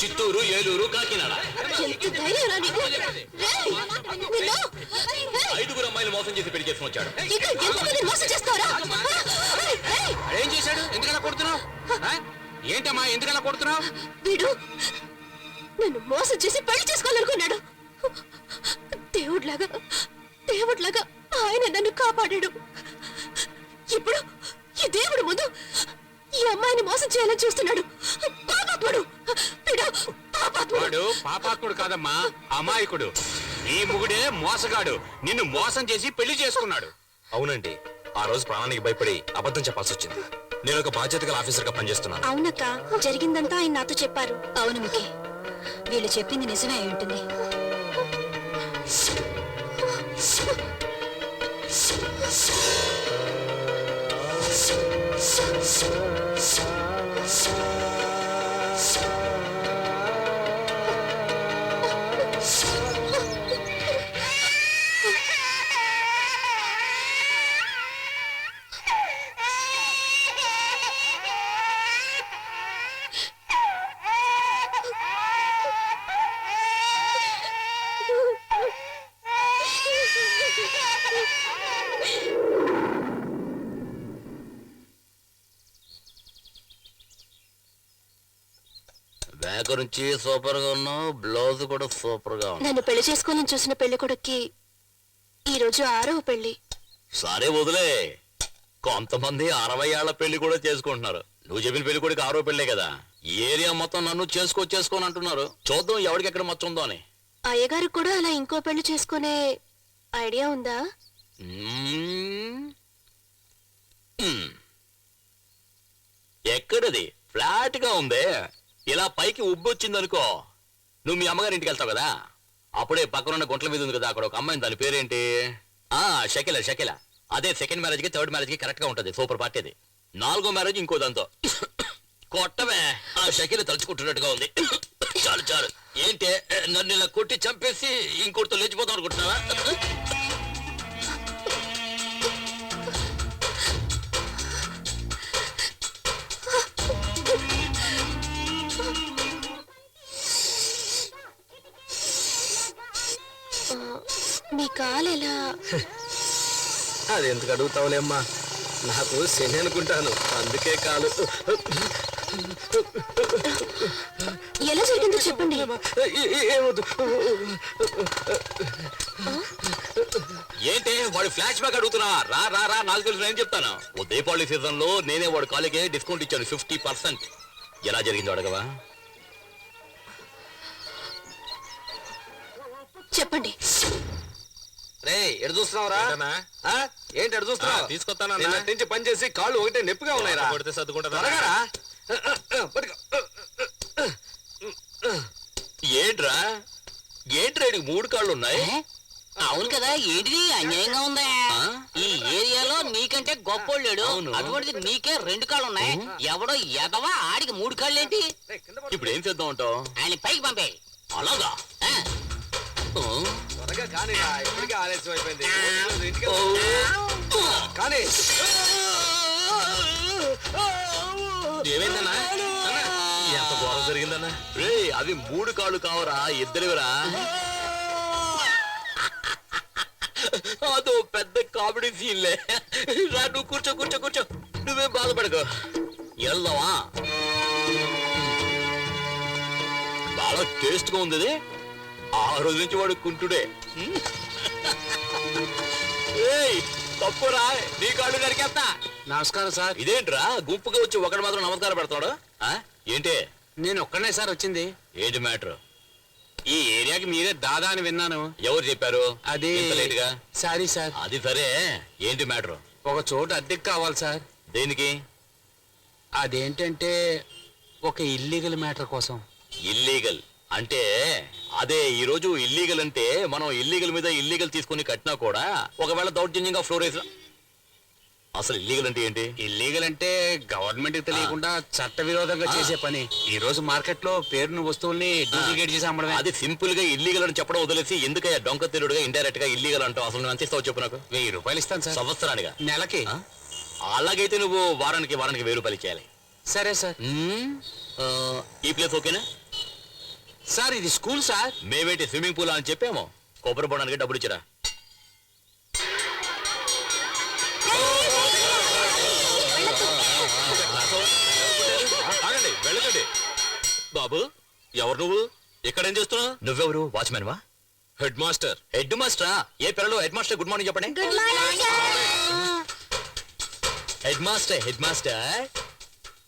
చిత్తూరు, ఏలూరు, కాకినాడ. ఐదుగురు అమ్మాయిలు మోసం చేసి పెళ్లి చేసుకుని వచ్చాడు. ఏం చేశాడు? ఎందుకలా కొడుతున్నావు? ఏంటమ్మా ఎందుకలా కొడుతున్నావు? వీడు నన్ను మోసం చేసి పెళ్లి చేసుకోవాలనుకున్నాడు. దేవుడ్లాగా ఆయన నన్ను కాపాడాడు. ఇప్పుడు ఈ దేవుడు ముందు ఈ అమ్మాయిని మోసం చేయాలని చూస్తున్నాడు. పాపాత్ముడు. వాడు పాపాత్ముడు కాదమ్మా, అమాయకుడు. నీ మొగుడే మోసగాడు. నిన్ను మోసం చేసి పెళ్లి చేసుకున్నాడు. అవునండి, ఆ రోజు ప్రాణానికి భయపడి అబద్ధం చెప్పాల్సి వచ్చింది. నేను ఒక బాధ్యత గల ఆఫీసర్ గా పనిచేస్తున్నాను. అవునక్క, జరిగిందంతా ఆయన నాతో చెప్పారు. అవును ముఖి, వీళ్ళు చెప్పింది నిజమే అయి ఉంటుంది. బ్యాక్ నుంచి సూపర్ గా ఉన్నావు, బ్లౌజ్ కూడా సూపర్ గా ఉంది. నన్ను పెళ్లి చేసుకోవాలని చూసిన పెళ్లి కొడుక్కి ఈ రోజు 6వ పెళ్లి. సరే వదిలే, కొంతమంది 60 ఏళ్ల పెళ్లి కూడా చేసుకుంటున్నారు. నువ్వు చెప్పిన పెళ్లి కొడుకు 6వ పెళ్లే కదా. ఏరియా మొత్తం నన్ను చేసుకోని అంటున్నారు. చూద్దాం ఎవరికి ఎక్కడ మచ్చ ఉందో అని. అయ్యగారు కూడా అలా ఇంకో పెళ్లి చేసుకునే ఐడియా ఉందా? ఎక్కడది? ఫ్లాట్ గా ఉందే. ఇలా పైకి ఉబ్బొచ్చిందనుకో, నువ్వు మీ అమ్మగారి ఇంటికి వెళ్తావు కదా, అప్పుడే పక్కనున్న గుంట్ల మీద ఉంది కదా, అక్కడ ఒక అమ్మాయి, దాని పేరేంటి? షకిల. అదే సెకండ్ మ్యారేజ్ కి థర్డ్ మ్యారేజ్ కి కరెక్ట్ గా ఉంటది. సూపర్ పార్టీ అది. 4వ మ్యారేజ్ ఇంకో దాంతో. కొట్టవే, ఆ షకిల తలుచుకుంటున్నట్టుగా ఉంది. చాలు. ఏంటి నన్ను ఇలా కొట్టి చంపేసి ఇంకోటితో లేచిపోతాం అనుకుంటున్నావా? మీ కాలెలా? అది ఎందుకు అడుగుతావులేమ్మా, నాకు శని అనుకుంటాను, అందుకే కాలు. ఎలా జరిగిందో చెప్పండి. ఏమొద్దు. ఏంటి వాడు ఫ్లాష్ బ్యాక్ అడుగుతున్నా? రా రా రా, నాకు తెలుసు, నేను చెప్తాను. ఓ దీపావళి సీజన్ లో నేనే వాడు కాలేజీ డిస్కౌంట్ ఇచ్చాను 50%. ఎలా జరిగిందో అడగవా? చెప్పండి. రే ఎడు చూస్తున్నావురా? ఆ? ఏంటి ఎడు చూస్తున్నావు? తీసుకొస్తానా నిన్నటి నుంచి పని చేసి కాళ్ళు ఒకటే నొప్పిగా ఉన్నాయిరా. కొడితే సర్దుకుంటా. త్వరగా రా. పట్టుకో. ఏంట్రా ఏంట్రా, ఈడికి 3 కాళ్ళు ఉన్నాయి. అవును కదా, ఏంటిది అన్యాయంగా ఉందా? ఈ ఏరియాలో నీకంటే గొప్పోళ్ళు లేడు, అటువంటిది నీకే 2 కాళ్ళు ఉన్నాయి. ఎవడో ఎదవా ఆడికి 3 కాళ్ళు ఏంటి? ఇప్పుడు ఏం చేద్దాం అంటావు? ఆయన పైకి పంపే. అలాగా? త్వరగా కానీరా, ఇప్పటికే ఆలస్యం అయిపోయింది. ఇంటికి కానీ ఏమైందన్నా? ఎంత ఘోరం జరిగిందన్నా? రే అవి 3 కాళ్ళు కావరా, ఇద్దరివరా. అదో పెద్ద కామెడీ సీన్లే. రా నువ్వు కూర్చో కూర్చో కూర్చో, నువ్వేం బాధపడకు. వెళ్దామా? బాగా టేస్ట్ గా ఉంది ఇది. ఆ రోజు నుంచి వాడు కుంటుడే. తప్పురా, నీ కాళ్ళు నరికేస్తా. నమస్కారం సార్. ఇదేంట్రా గుంపుగా వచ్చి ఒకటి మాత్రం నమస్కారం పెడతాడు? ఏంటి నేను ఒక్కనే సార్ వచ్చింది. ఏంటి మ్యాటర్? ఈ ఏరియాకి మీరే దాదా అని విన్నాను. ఎవరు చెప్పారు? అది ఇంత లేటుగా? Sorry sir. అది సరే, ఏంటి మ్యాటర్? ఒక చోటు అద్దెకి కావాలి సార్. దేనికి? అదేంటంటే ఒక ఇల్లీగల్ మ్యాటర్ కోసం. ఇల్లీగల్ అంటే అదే. ఈ రోజు ఇల్లీగల్ అంటే మనం ఇల్లీగల్ మీద ఇల్లీగల్ తీసుకుని కట్టినా కూడా ఒకవేళ దౌర్జన్యంగా ఫ్లోర్ వేసిన. అసలు ఇల్లీగల్ అంటే ఏంటి? ఇల్లీగల్ అంటే గవర్నమెంట్ కి తెలియకుండా చట్ట విరోధంగా చేసే పని. ఈ రోజు మార్కెట్ లో పేరును వస్తువుల్ని డూప్లికేట్ చేసి అమ్మడమే. అది సింపుల్ గా ఇల్లీగల్ అని చెప్పడం వదిలేసి ఎందుకయ్యా డొంక తిరుగుడుగా ఇండైరెక్ట్ గా ఇల్లీగల్ అంటావు? అసలు నువ్వు ఎంత ఇస్తావు చెప్పు నాకు. 1000 రూపాయలు ఇస్తాను సార్. సంవత్సరానిగా? నెలకి. అలాగైతే నువ్వు వారానికి 1000 రూపాయలు ఇచ్చేయాలి. సరే సార్. ఈ ప్లేస్ ఓకేనా సార్? ఇది స్కూల్ సార్. మేమేంటి స్విమ్మింగ్ పూల్ అని చెప్పాము. కొబ్బరి బొండానికి డబ్బులు ఇచ్చిరా. ఆగండి, వెళ్ళకండి. బాబు, ఎవరు నువ్వు? ఇక్కడేం చేస్తున్నావు? నువ్వెవరు? వాచ్మెన్ వా? Head master. హెడ్ మాస్టరా? ఏ పిల్లలు హెడ్ మాస్టర్ గుడ్ మార్నింగ్ చెప్పండి. హెడ్ మాస్టర్ హెడ్ మాస్టర్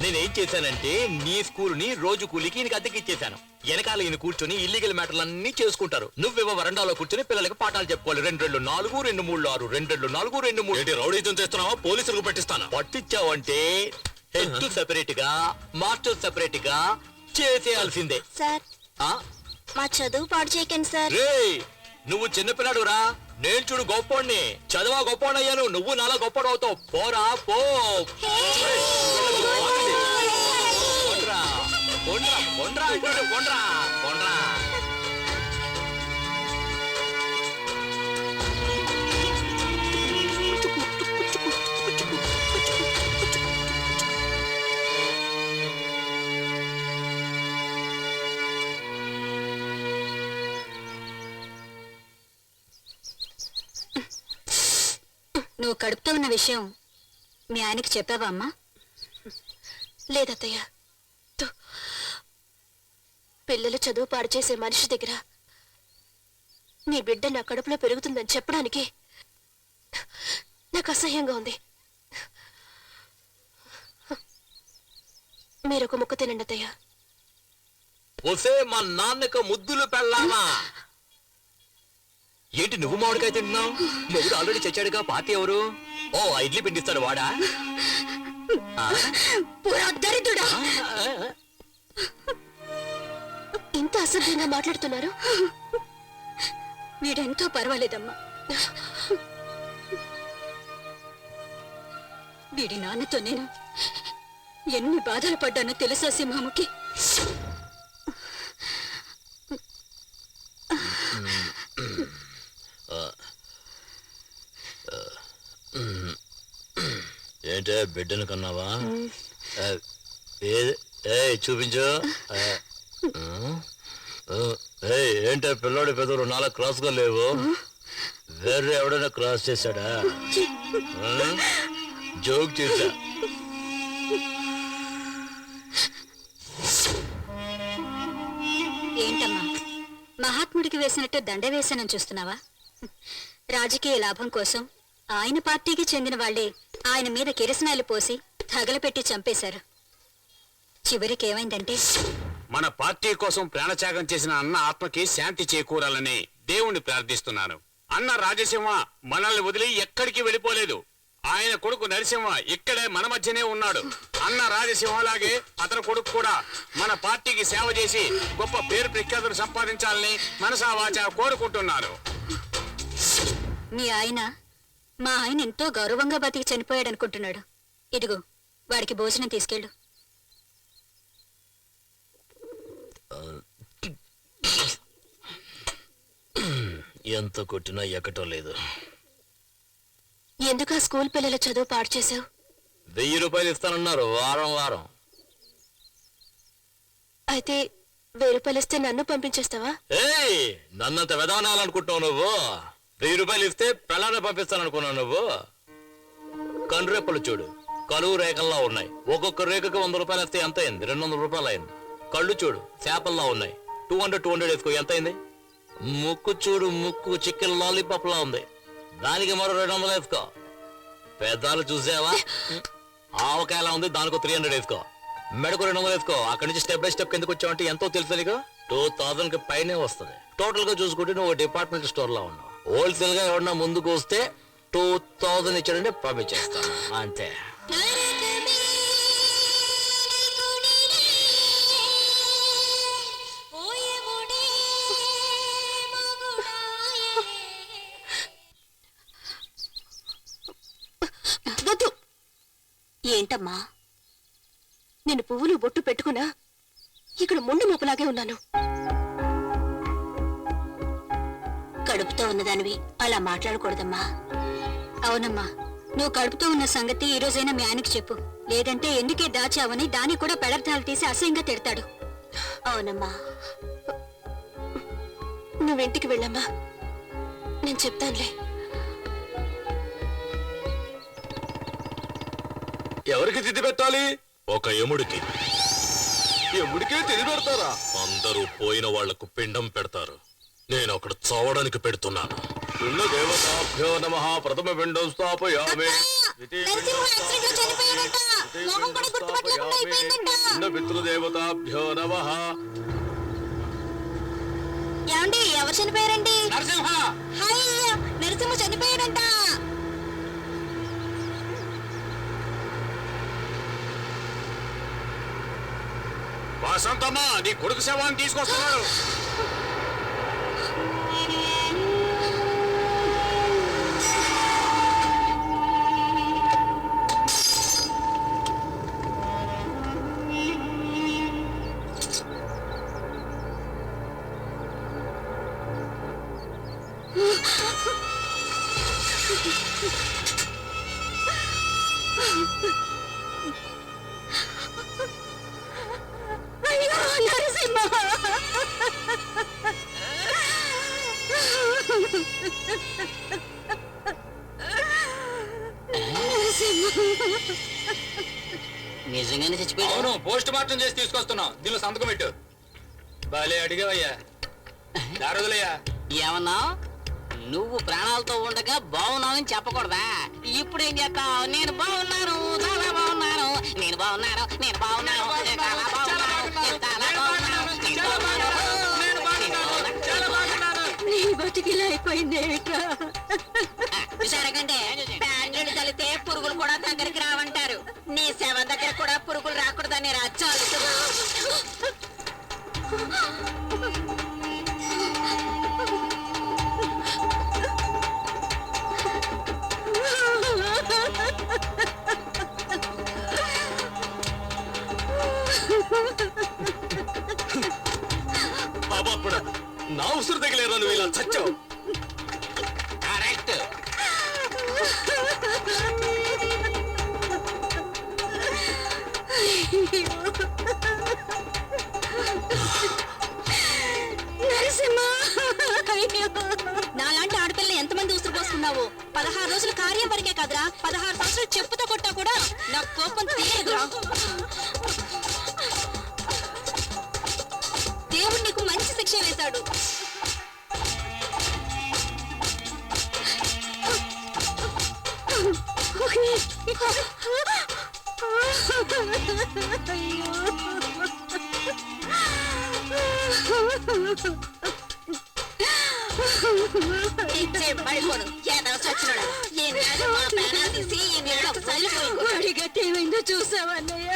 నేనేం చేశానంటే నీ స్కూల్ ని రోజు కూలికి ఈయనకి అద్దెకి ఇచ్చేశాను. వెనకాల ఈయన కూర్చొని ఇల్లీగల్ మ్యాటర్లన్నీ చేసుకుంటారు. నువ్వేవో వరండాలో కూర్చొని పిల్లలకి పాఠాలు చెప్పుకోవాలి. 2 2 4 2 3 6 2 2 4 2 3. ఏంటి రౌడీతం చేస్తున్నావా? పోలీసులకు పట్టిస్తాను. పట్టించావంటే హెడ్ సెపరేట్ గా మాస్టర్ సెపరేట్ గా చేసేయాల్సిందే. సార్ మా చదువు పాడు చేయకండి సార్. రేయ్ నువ్వు చిన్నపిల్లాడు రా, నేను చూడు గొప్పోడిని. చదవా గొప్పోడయ్యాను, నువ్వు నాలా గొప్పడు అవుతావు. పోరా పో. పొండ్రా పొండ్రా పొండ్రా పొండ్రా పొండ్రా. నువ్వు కడుపుతో ఉన్న విషయం మీ ఆయనకి చెప్పావా అమ్మా? లేదత్తయ్య. పిల్లలు చదువు పాడు చేసే మనిషి దగ్గర నీ బిడ్డ నా కడుపులో పెరుగుతుందని చెప్పడానికి నాకు అసహ్యంగా ఉంది. మీరొక ముక్క తినండి అత్తయ్య. ఒసే మా నాన్నకు ముద్దులు పెళ్ళామా? ఏంటి నువ్వు మామిడికాయ తింటున్నావు? మొగుడు ఆల్రెడీ చచ్చాడుగా. పార్టీ ఎవరు? ఓ ఇడ్లీ పిండిస్తాడు వాడా? దరిద్రుడా! ఇంత అసభ్యంగా మాట్లాడుతున్నారు. వీడెంతో పర్వాలేదమ్మా. వీడి నాన్నతో నేను ఎన్ని బాధలు పడ్డానో తెలుసా సింహముకి? ఏంటే బిడ్డను కన్నావా? చూపించు. ఏంటే పిల్లోడి పెదవులు 4 క్రాస్ గా లేవు? వేరే ఎవడైనా క్రాస్ చేశాడా? జోక్ చేశా. ఏంటమ్మా మహాత్ముడికి వేసినట్టు దండ వేసానని చూస్తున్నావా? రాజకీయ లాభం కోసం ఆయన పార్టీకి చెందిన వాళ్లే ఆయన మీద కిరసనాయలు పోసి తగలపెట్టి చంపేశారు. చివరికి ఏమైందంటే మన పార్టీ కోసం ప్రాణత్యాగం చేసిన అన్న ఆత్మకి శాంతి చేకూరాలని దేవుణ్ణి ప్రార్థిస్తున్నాను. అన్న రాజసింహ మనల్ని వదిలి ఎక్కడికి వెళ్ళిపోలేదు. ఆయన కొడుకు నరసింహ ఇక్కడే మన మధ్యనే ఉన్నాడు. అన్న రాజసింహలాగే అతని కొడుకు కూడా మన పార్టీకి సేవ చేసి గొప్ప పేరు ప్రఖ్యాతులు సంపాదించాలని మనసా వాచా కోరుకుంటున్నాను. మీ ఆయన మా ఆయన ఎంతో గౌరవంగా బతికి చనిపోయాడు అనుకుంటున్నాడు. ఇదిగో వాడికి భోజనం తీసుకెళ్ళు. ఎంత కొట్టినా ఎక్కటం లేదు. ఎందుకు ఆ స్కూల్ పిల్లల చదువు పాడు చేసావు? 1000 రూపాయలు ఇస్తానన్నారు వారం వారం. అయితే 1000 రూపాయలు ఇస్తే నన్ను పంపించేస్తావా? ఏయ్, నన్నంత వెదవనాలనుకుంటున్నావు నువ్వు? 1000 రూపాయలు ఇస్తే పెళ్ళాన్ని పంపిస్తాననుకున్నావు నువ్వు? కనురెప్పలు చూడు, కలువు రేఖల్లా ఉన్నాయి. ఒక్కొక్క రేఖకు 100 రూపాయలు వేస్తే ఎంత అయింది? 200 రూపాయలు అయింది. కళ్ళు చూడు, చేపల్లా ఉన్నాయి. 200 వేసుకో, ఎంత అయింది? ముక్కు చూడు, ముక్కు చికెన్ లాలీపాప్ లా ఉంది. దానికి మరో 200 వేసుకో. పెద్దాలు చూసావా? ఆవకాయలా ఉంది, దానికి 300 వేసుకో. మెడకు 200 వేసుకో. అక్కడి నుంచి స్టెప్ బై స్టెప్ కిందకు వచ్చావంటే ఎంతో తెలుసు నీకు. 2000 కి పైనే వస్తుంది. టోటల్ గా చూసుకుంటే నువ్వు డిపార్ట్మెంట్ స్టోర్ లా ఉన్నావు. హోల్సేల్ గా ఎవరన్నా ముందుకు వస్తే 2000 ఇచ్చాడంటే పంపించేస్తాను అంతే. ఏంటమ్మా, నేను పువ్వులు బొట్టు పెట్టుకున్నా ఇక్కడ ముందు మూపలాగే ఉన్నాను. కడుపుతో ఉన్నదానివి అలా మాట్లాడకూడదమ్మా. అవునమ్మా, నువ్వు కడుపుతో ఉన్న సంగతి ఈ రోజైనా మీ ఆయనకి చెప్పు. లేదంటే ఎందుకే దాచావని దాన్ని కూడా పెడర్థాలు తీసి అసహ్యంగా తిడతాడు. అవునమ్మా, నువ్వింటికి వెళ్ళమ్మా, నేను చెప్తానులే. ఎవరికి తిథి పెట్టాలి? ఒక యముడికి. యముడికే తిథి పెడతారా? అందరూ పోయిన వాళ్లకు పిండం పెడతారు. నేను అక్కడ చావడానికి పెడుతున్నాను. దేవతాభ్యో నమః. ప్రథమ పిండం స్థాపయామి. పితృదేవతాభ్యో నమః. ఏమండి, ఎవరు చనిపోయారండి? నరసింహ. నరసింహ చనిపోయాడంట. వసంతమ్మ, నీ కొడుకు శవాన్ని తీసుకొస్తున్నాడు. అయ్యో నరసింహ, నిజంగానే చచ్చిపోయాడు. అవును, పోస్ట్ మార్టం చేసి తీసుకొస్తున్నాం. దీనిలో సంతకం పెట్టు. బాలే అడిగావయ్యా. దారుదలయ్యా. ఏమన్నా నువ్వు ప్రాణాలతో ఉండగా బాగున్నావని చెప్పకూడదా? ఇప్పుడు ఏం చేస్తావు? నేను బాగున్నాను, చాలా బాగున్నాను, నేను బాగున్నాను, నేను బాగున్నాను, నేను చాలా బాగున్నాను, నేను చాలా బాగున్నాను, నేను బాగున్నాను. నీ బతికిలా అయిపోయిందేమిట్రా? విచారకంటే ప్యాంగడి తలితే పురుగులు కూడా దగ్గరికి రావంటారు. నీ సేవ దగ్గర కూడా పురుగులు రాకూడదని రాజ్యాలు. బాబాప్పుడు నా ఉసురు తగిలేరా నువ్వు ఇలా చచ్చావు? కరెక్ట్. నాలాంటి ఆడపిల్లని ఎంతమంది ఉసురు పోసుకున్నావు? 16 రోజులు కార్యం వరకే కాదురా, 16 సంవత్సరాలు చెప్పుతో కొట్టా కూడా నాకు కోపం తీయదురా. దేవుడు నీకు మంచి శిక్ష పడిపోను ఏదో చచ్చినోడా ఏనాడు మా ప్రాణాలు తీసి ఎన్నేళ్ళు ఒకసారి ఏమైందో చూసావన్నయ్య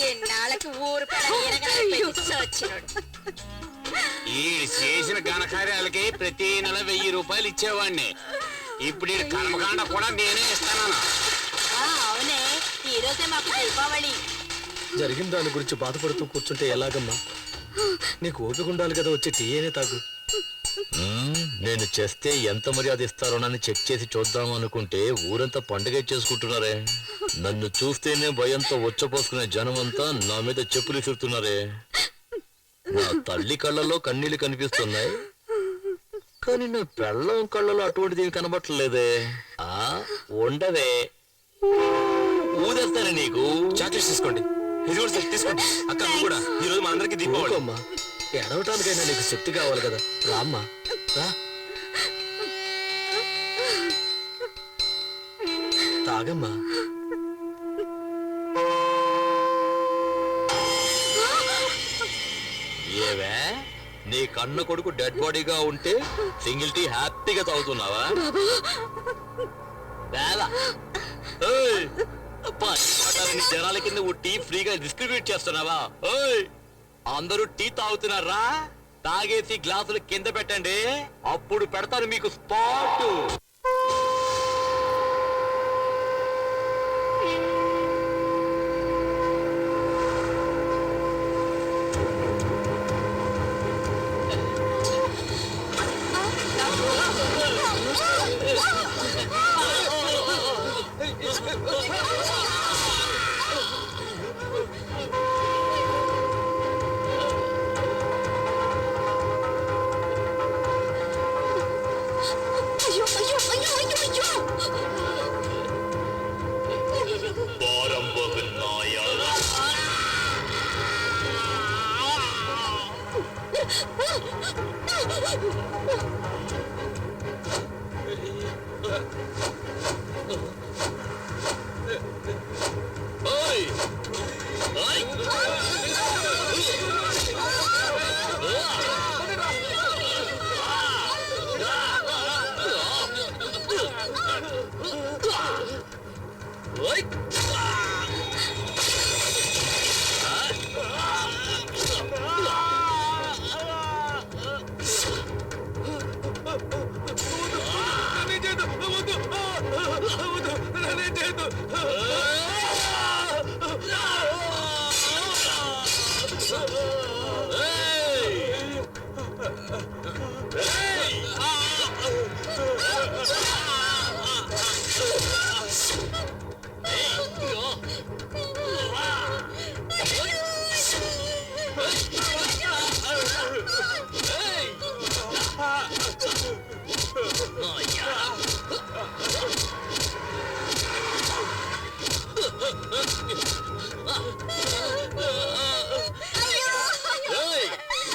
ఎన్నాళ్ళకి ఊరు పెడ చచ్చినోడు ఈ చేసిన ఘనకార్యాలకి ప్రతి నెల 1000 రూపాయలు ఇచ్చేవాడిని. ఇప్పుడు ఈ కర్మకాండ కూడా నేనే ఇస్తాను. అవునే ఈ రోజే మాకు దీపావళి. జరిగిన దాని గురించి బాధపడుతూ కూర్చుంటే ఎలాగమ్మా? నీకు ఓపిక ఉండాలి కదా, వచ్చి టీ అయినా తాగు. నేను చేస్తే ఎంత మర్యాద ఇస్తారోనని చెక్ చేసి చూద్దాం అనుకుంటే ఊరంతా పండుగ చేసుకుంటున్నారే. నన్ను చూస్తేనే భయంతో వచ్చపోసుకునే జనం అంతా నా మీద చెప్పులు విసురుతున్నారే. నా తల్లి కళ్ళలో కన్నీళ్లు కనిపిస్తున్నాయి, కానీ నా పెళ్ళం కళ్ళలో అటువంటిది ఏమి కనబట్టలేదే. ఉండవే, ఊదేస్తానే నీకు. చాక్లెట్స్ తీసుకోండి, ఇది కూడా తీసుకోండి. అక్క నువ్వు కూడా ఈ రోజు మా అందరికి దీపావళి. అమ్మా, ఎడవటానికైనా నీకు శక్తి కావాలి కదా, రామ్మా రా. తాగమ్మా. ఏవే, నీ కన్న కొడుకు డెడ్ బాడీగా ఉంటే సింగిల్ టీ హ్యాపీగా తాగుతున్నావా? జనాల కింద ఓ టీ ఫ్రీగా డిస్ట్రిబ్యూట్ చేస్తున్నావా? అందరూ టీ తాగుతున్నారా? తాగేసి గ్లాసులు కింద పెట్టండి, అప్పుడు పెడతాను మీకు స్పాట్.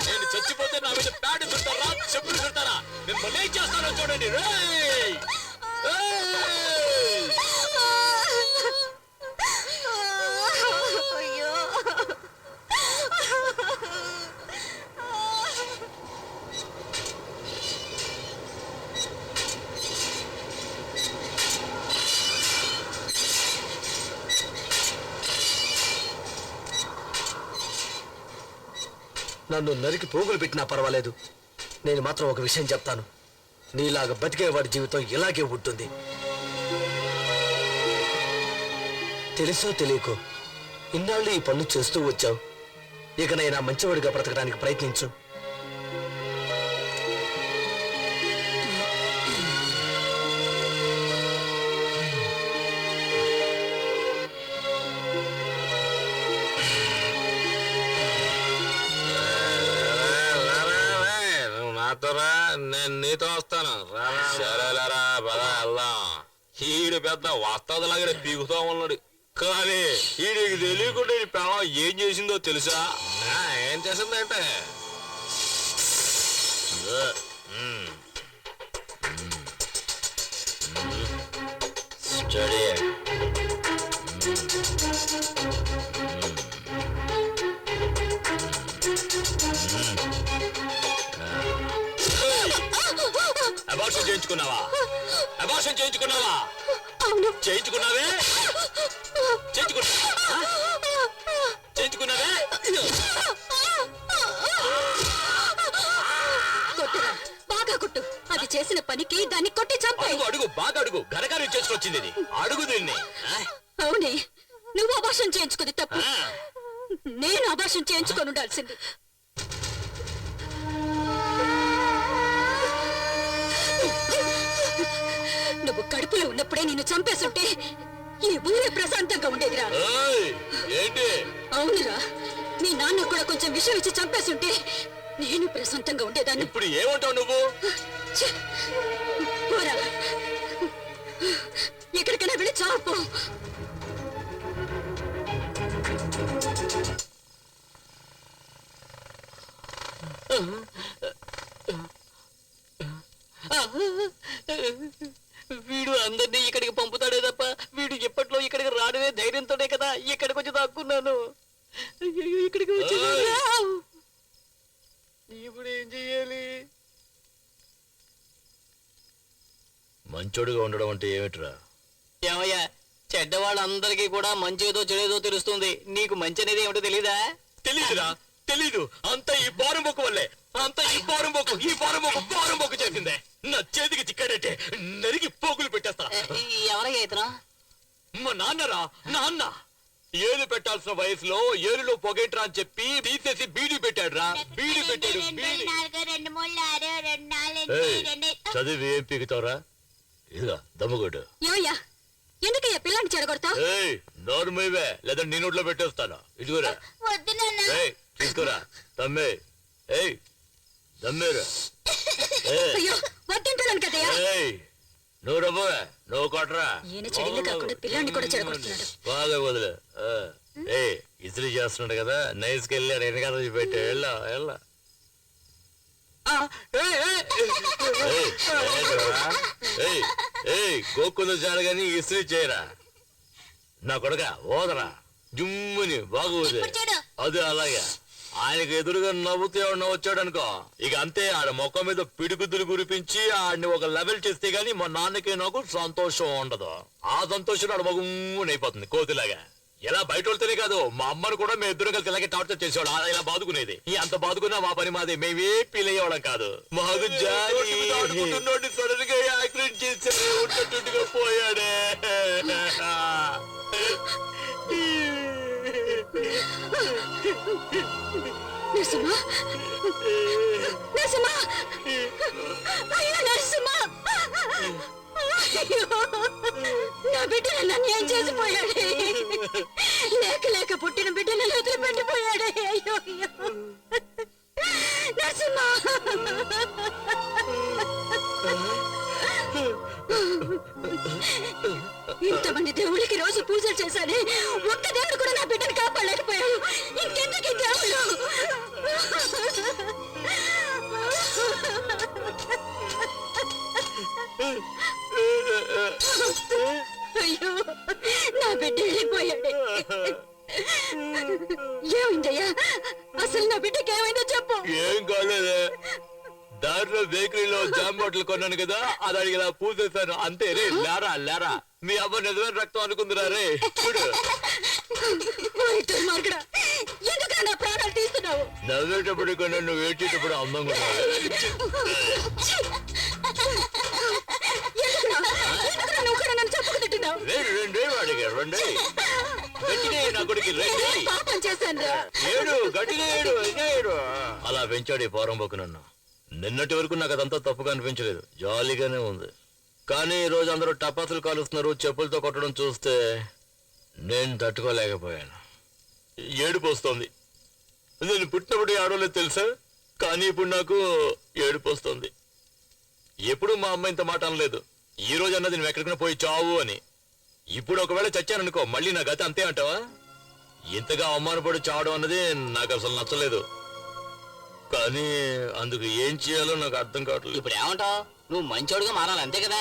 నేను చచ్చిపోతే నా మీద ప్యాడ్ చుడతారా, చెప్పులు చుడతారా? మిమ్మల్ని ఏం చేస్తానో చూడండి. నన్ను నరికి పోగులు పెట్టినా పర్వాలేదు, నేను మాత్రం ఒక విషయం చెప్తాను. నీలాగా బతికేవాడి జీవితం ఇలాగే ఉంటుంది. తెలుసో తెలియకో ఇన్నాళ్ళు ఈ పనులు చేస్తూ వచ్చావు. ఇకనైనా మంచివాడిగా బ్రతకడానికి ప్రయత్నించు. నేను నీతో వస్తాను. సరేలేరా, పద వెళ్దాం. ఈడు పెద్ద వస్తాదులాగా పీకుతా ఉన్నాడు, కానీ ఈడికి తెలియకుండా ఈ పిల్లం ఏం చేసిందో తెలుసా? ఏం చేసిందంటే చడి అబార్షన్ చేయించుకున్నావా? అబార్షన్ చేయించుకున్నావా? చేయించుకున్నావే? చేయించుకున్నావే? కొట్టురా, బాగా కొట్టు. అది చేసిన పనికి దాన్ని కొట్టి చంపాయి. అడుగు అడుగు బాగా అడుగు. గరగారు చేసుకొచ్చింది ఇది. అడుగు దీన్ని. అవునే, నువ్వు అభాషణ చేయించుకుంది తప్పు. నేను అభాషణ చేయించుకొని ఉండాల్సింది. నువ్వు కడుపులో ఉన్నప్పుడే నిన్ను చంపేస్తుంటే ఈ ఊరే ప్రశాంతంగా ఉండేదిరా. ఏంటి? అవునురా, మీ నాన్న కూడా కొంచెం విషయం ఇచ్చి చంపేస్తుంటే నేను ప్రశాంతంగా ఉండేదాన్ని. ఇప్పుడు ఏమంటావు నువ్వు? ఛే! పోరా, ఎక్కడికైనా వెళ్ళి చావు. వీడు అందరినీ ఇక్కడికి పంపుతాడే తప్ప వీడు ఎప్పట్లో ఇక్కడికి రాడనే ధైర్యంతోనే కదా ఇక్కడికి వచ్చి దాక్కున్నాను. అయ్యో, ఇక్కడికి వచ్చి ఇప్పుడు ఏం చెయ్యాలి? మంచోడుగా ఉండడం అంటే ఏమిట్రా? ఏమయ్యా, చెడ్డవాళ్ళందరికీ కూడా మంచేదో చెడేదో తెలుస్తుంది. నీకు మంచి అనేది ఏమిటో తెలీదా? తెలీదురా, తెలీదు. అంతా ఈ బారంబొక్కు వల్లే. అంతా ఈ బారంబొక్కు చేసిందే. నా చేతికి చిక్కాడంటే నరికి పోగులు పెట్టేస్తా. ఎవరయ్యా ఇతను? మా నాన్నరా, నాన్న. ఏలు పెట్టాల్సిన వయసులో ఏలులో పొగేట్రా అని చెప్పి తీసేసి బీడీ పెట్టాడు రా. బీడీ పెట్టాడు. చదివి ఏం పీకుతావురా? ఇదిగా దమ్ముగొడ్డు. ఏమయ్యా, ఎందుకయ్యా పిల్లాన్ని చెడగొడతావు? నోరుమోవే, లేదా నీ నోట్లో పెట్టేస్తాను. ఇదిగోరా, తీసుకోరా తమ్మే. దమ్మేరా. అయ్యో, వద్దంటున్నాను కదయ్యా. నువ్వు రమ్మవే, నువ్వు కొట్టరా. ఈయన చెడిల్లు కాకుండా పిల్లాన్ని కూడా చెడగొడుతున్నాడు. బాగా వదిలే. ఇస్త్రీ చేస్తున్నాడు కదా, నైస్కి వెళ్ళాడు. వెనకాల పెట్టా. వెళ్ళా వెళ్ళా. గోక్కులు చాలు గాని ఇస్త్రీ చేయరా. నా కొడుక ఓదరా, జుమ్ముని బాగా ఊదే. అది అలాగే. ఆయనకు ఎదురుగా నవ్వుతూ ఎవడన్నా వచ్చాడు అనుకో, ఇక అంతే. ఆడ మొక్క మీద పిడిగుద్దులు కురిపించి ఆడిని ఒక లెవెల్ చేస్తే గానీ మా నాన్నకి నాకు సంతోషం ఉండదు. ఆ సంతోషం ఆడ మగునైపోతుంది కోతిలాగా. ఎలా బయట వెళ్తేనే కాదు, మా అమ్మను కూడా మేము ఇద్దరు కలిసి ఇలాగే టార్చర్ చేసేవాడు. ఇలా బాదుకునేది. అంత బాదుకున్నా మా పని మాది. మేమే ఫీల్ అయ్యేవాళ్ళం కాదు. మాకు జాలి సడన్ గా యాక్సిడెంట్ చేసి ఉన్నట్టుగా పోయాడే. నరసింహ, నరసింహ, అయ్యో నరసింహ, అయ్యో, నా బిడ్డను నన్ను ఏం చేసిపోయాడే. లేక లేక పుట్టిన బిడ్డను వదిలిపెట్టిపోయాడే. అయ్యో అయ్యో నరసింహ. ఇంతమంది దేవుళ్ళకి రోజు పూజలు చేశానే, ఒక్క దేవుడు కూడా నా బిడ్డను కాపాడలేకపోయాడు. ఇంకెందుకు ఈ దేవుళ్ళు? అయ్యో, నా బిడ్డ వెళ్ళిపోయాడే. ఏమైందయ్యా? అసలు నా బిడ్డకి ఏమైందో చెప్పు. ఏం కాలేదే, దారిలో బేకరీలో జామ్ బాటిల్ కొన్నాను కదా, అది అడిగి ఇలా పూసేశాను అంతే. రే లేరా లేరా, మీ అమ్మ నిజమైన రక్తం అనుకుందిరా. రే చూడు, ఎందుకు నా ప్రాణాలు తీస్తున్నావు? నవ్వేటప్పుడు కొన్నా, నువ్వు ఏడ్చేటప్పుడు అందంగా అలా పెంచాడు ఈ పోరంబోకు నన్ను. నిన్నటి వరకు నాకు అదంతా తప్పుగా అనిపించలేదు, జాలీగానే ఉంది. కానీ ఈ రోజు అందరూ టపాసులు కాలుస్తున్నారు, చెప్పులతో కొట్టడం చూస్తే నేను తట్టుకోలేకపోయాను. ఏడుపు వస్తుంది. నేను పుట్టినప్పుడు ఆడలేదు తెలుసా, కానీ ఇప్పుడు నాకు ఏడుపు వస్తుంది. ఎప్పుడు మా అమ్మ ఇంత మాట అనలేదు. ఈ రోజు అన్నది నువ్వు ఎక్కడికైనా పోయి చావు అని. ఇప్పుడు ఒకవేళ చచ్చాననుకో, మళ్ళీ నా గతి అంతే అంటావా? ఇంతగా అవమానపడి చావడం అన్నది నాకు అసలు నచ్చలేదు. కానీ అందుకు ఏం చేయాలో నాకు అర్థం కావట్లేదు. ఇప్పుడు ఏమంటావు? నువ్వు మంచోడుగా మారాలి అంతే కదా.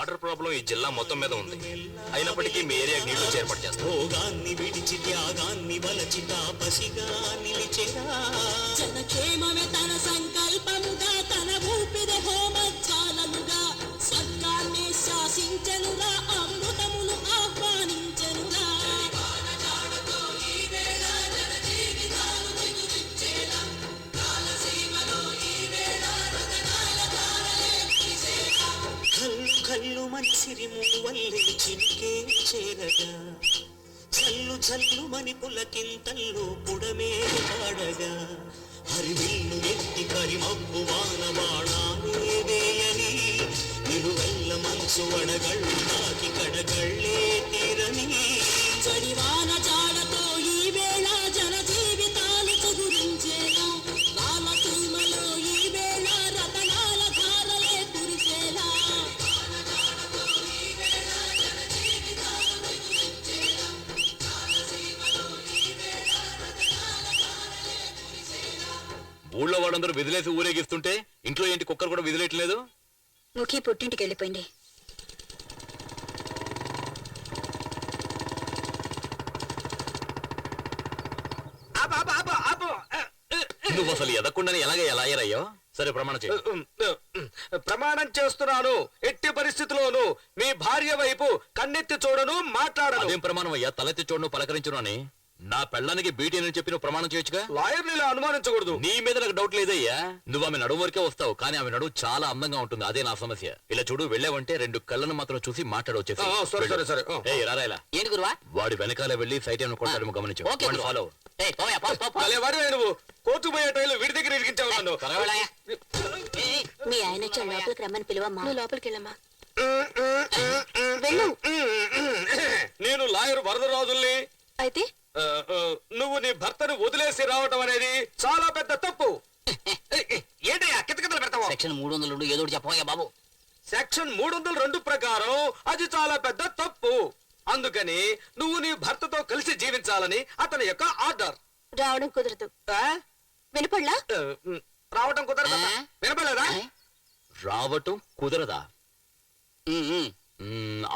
వాటర్ ప్రాబ్లం ఈ జిల్లా మొత్తం మీద ఉంది. అయినప్పటికీ మీ ఏరియాకి నీళ్లు ఏర్పాటు చేస్తాం. భోగాన్ని విడిచి త్యాగాన్ని వలచి తాపసిగా నిలిచెరా. జనక్షేమమే తన సంకల్పముగా, తన ఊపిరి హోమజ్వాలముగా, స్వర్గాన్ని శాసించనురా, అమృతమును ఆహ్వానించనురా. కల్లు కల్లు మని సిరిము వల్లే చినుకే చేరగా, చల్లు చల్లు మని పులకింతల్లో పుడమే పాడగా, హరివిల్లు ఎత్తి కరిమబ్బు వాన బాణాలే వేయని, నిలువెల్ల మనసు వడగళ్ళు నాకి కడగళ్ళే తీరని. జడివాన జాడతో ఈ వేళ జన జీవితాలు చిగురించేలా, రాలసీమలో ఈ వేళ రతనాల ధారలే కురిసేలా. ఊళ్ళో వాళ్ళందరూ విదిలేసి ఊరేగిస్తుంటే ఇంట్లో ఏంటి కుక్కర్ కూడా విదిలేయట్లేదు? ముఖి పుట్టింటికి వెళ్ళిపోయింది. నువ్వు అసలు ఎదకుండానే ఎలా అయ్యారయ్యో? సరే ప్రమాణం చేయి. ప్రమాణం చేస్తున్నాను, ఎట్టి పరిస్థితిలోనూ మీ భార్య వైపు కన్నెత్తి చూడను, మాట్లాడను. అదేం ప్రమాణం అయ్యా? తలెత్తి చూడను పలకరించును అని నా పెళ్ళానికి బీటీ అని చెప్పి నువ్వు ప్రమాణం చేయొచ్చుగా. లాయర్ని ఇలా అనుమానించకూడదు. నీ మీద నాకు డౌట్ లేదయ్యా. నువ్వు ఆమె నడుము వరకే వస్తావు, కానీ ఆమె నడువు చాలా అందంగా ఉంటుంది. అదే నా సమస్య. ఇలా చూడు, వెళ్ళావంటే 2 కళ్ళను మాత్రం చూసి మాట్లాడవచ్చు. ఏంటి గురువా? వాడి వెనకాల వెళ్ళి సైట్ ఏమైనా కొట్టాడేమో గమనించు. ఓకే గురువా. ఫాలో. ఏయ్, పోవయ్యా, పో, పో, పో. నువ్వు కోర్టు పోయే టైంలో వీడి దగ్గర ఇరికించావు నన్ను. త్వరగా మీ ఆయన వచ్చి లోపలికి రమ్మని పిలువమ్మా. నువ్వు లోపలికి వెళ్ళమ్మా. వెళ్ళు. నేను లాయర్ వరదరాజుల్ని. అయితే నువ్వు నీ భర్తను వదిలేసి రావటం అనేది చాలా పెద్ద తప్పు. ఏంటయ్యా కితకితలు పెడతావా? సెక్షన్ 302 ఏదో ఒకటి చెప్పవయ్యా బాబు. సెక్షన్ 302 ప్రకారం అది చాలా పెద్ద తప్పు. అందుకని నువ్వు నీ భర్తతో కలిసి జీవించాలని అతని యొక్క ఆర్డర్. రావడం కుదరదు. వినపడలా? రావటం కుదరదా? వినపడలేదా? రావటం కుదరదా?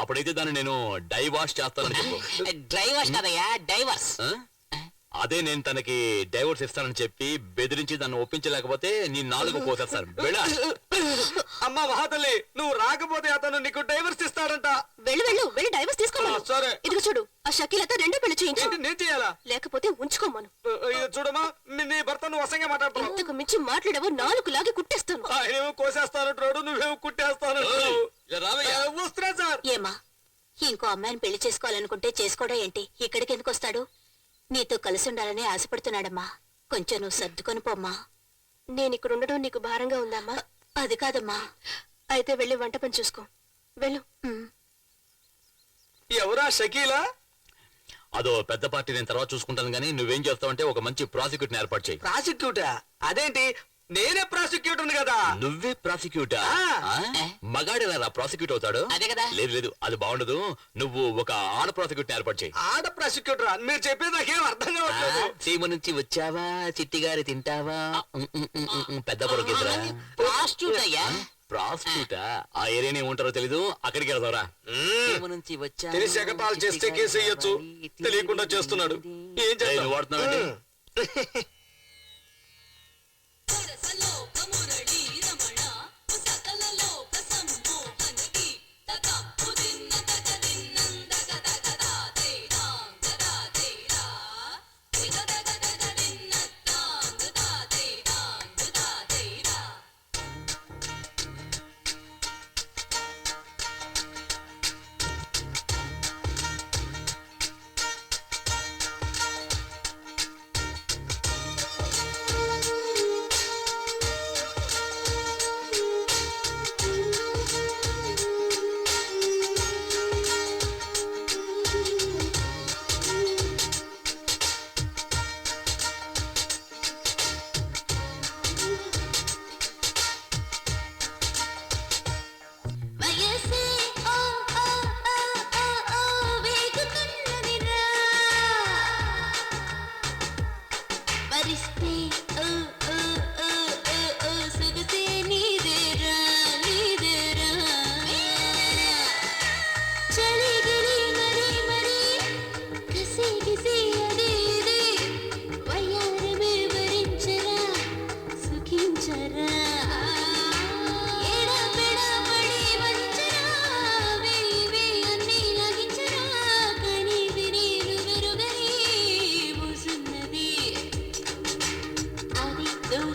అప్పుడైతే దాన్ని నేను డైవార్స్ చేస్తానని చెప్పు. డ్రైవర్స్ కదయ్యా, డైవర్స్. అదే నేను తనకి డైవర్స్ ఇస్తానని చెప్పి బెదిరించి దాన్ని ఒప్పించలేకపోతే నీ 4 కోసేస్తాను. అమ్మా మహాతల్లి, నువ్వు రాకపోతే అతను నీకు డైవర్స్ ఇస్తాడంట. వెళ్ళి డైవర్స్ తీసుకోమను. సరే. ఇదిగో చూడు, ఆ షకీలతో 2 పెళ్లి చేయించు. నేను చేయాలా? లేకపోతే ఉంచుకోమను. చూడమా, నీ భర్త నువ్వు అసంగా మాట్లాడుతున్నావు. ఇంతకు మించి మాట్లాడేవో 4 లాగి కుట్టేస్తాను. ఆయనేమో కోసేస్తానంటాడు, నువ్వేమో కుట్టేస్తాను. వస్తున్నా సార్. ఏమా, ఇంకో అమ్మాయిని పెళ్లి చేసుకోవాలనుకుంటే చేసుకోవడం ఏంటి? ఇక్కడికి ఎందుకు వస్తాడు? నీతో కలిసి ఉండాలని ఆశపడుతున్నాడమ్మా. కొంచెం నువ్వు సర్దుకొని పోమ్మా. నేను ఇక్కడ ఉండడం నీకు భారంగా ఉందమ్మా? అది కాదమ్మా. అయితే వెళ్ళి వంట పని చూసుకో. వెళ్ళు. ఎవరా షకీలా? అదో పెద్ద పార్టీ, నేను తర్వాత చూసుకుంటాను. కానీ నువ్వేం చేస్తావంటే ఒక మంచి ప్రాసిక్యూటర్ ఏర్పాటు చేయి. ప్రాసిక్యూటా? అదేంటి, నేనే ప్రాసిక్యూటర్ కదా. నువ్వే ప్రాసిక్యూటా? మగాడేనా ప్రాసిక్యూట్ అవుతాడు? అదే కదా. లేదు, అది బాగుండదు. నువ్వు ఒక ఆడ ప్రాసిక్యూటర్ ఏర్పాటు చేయి. ఆడ ప్రాసిక్యూటర్? మీరు చెప్పేది నాకేం అర్థం కావట్లేదు. సీమ నుంచి వచ్చావా, చిట్టిగారి తింటావా, పెద్ద పొరకిద్దరా? ప్రాస్టిట్యూట్ అయ్యా. ప్రాస్టిట్యూటా? ఆ ఏరియాని ఏముంటారో తెలీదు, అక్కడికి వెళ్దారా? తెలిసి ఎగతాళి చేస్తే కేసు వేయొచ్చు, తెలియకుండా చేస్తున్నాడు. ఏం చేస్తావు? వాడుతున్నావు?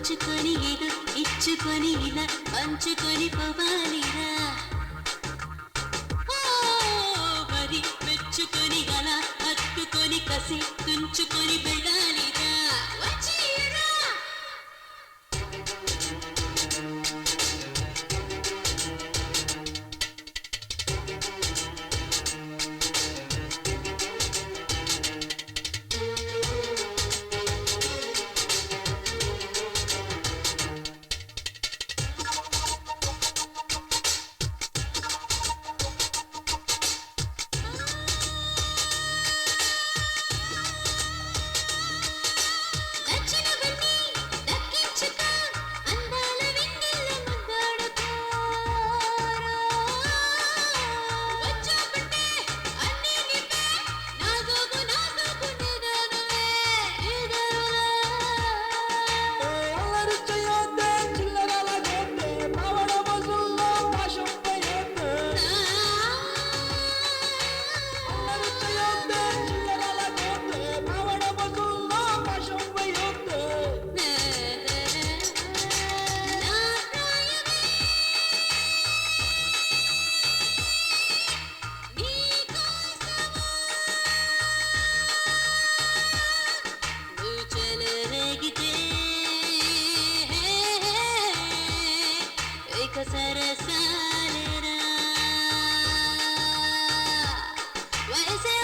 దోచుకొని ఏదో ఇచ్చుకొని ఇలా పంచుకొని పోవాలిరా మరి మెచ్చుకొని అలా హత్తుకొని కసి తుంచుకొని వెళ్ళాలిరా వచ్చేయరా సరసాలరా వయసే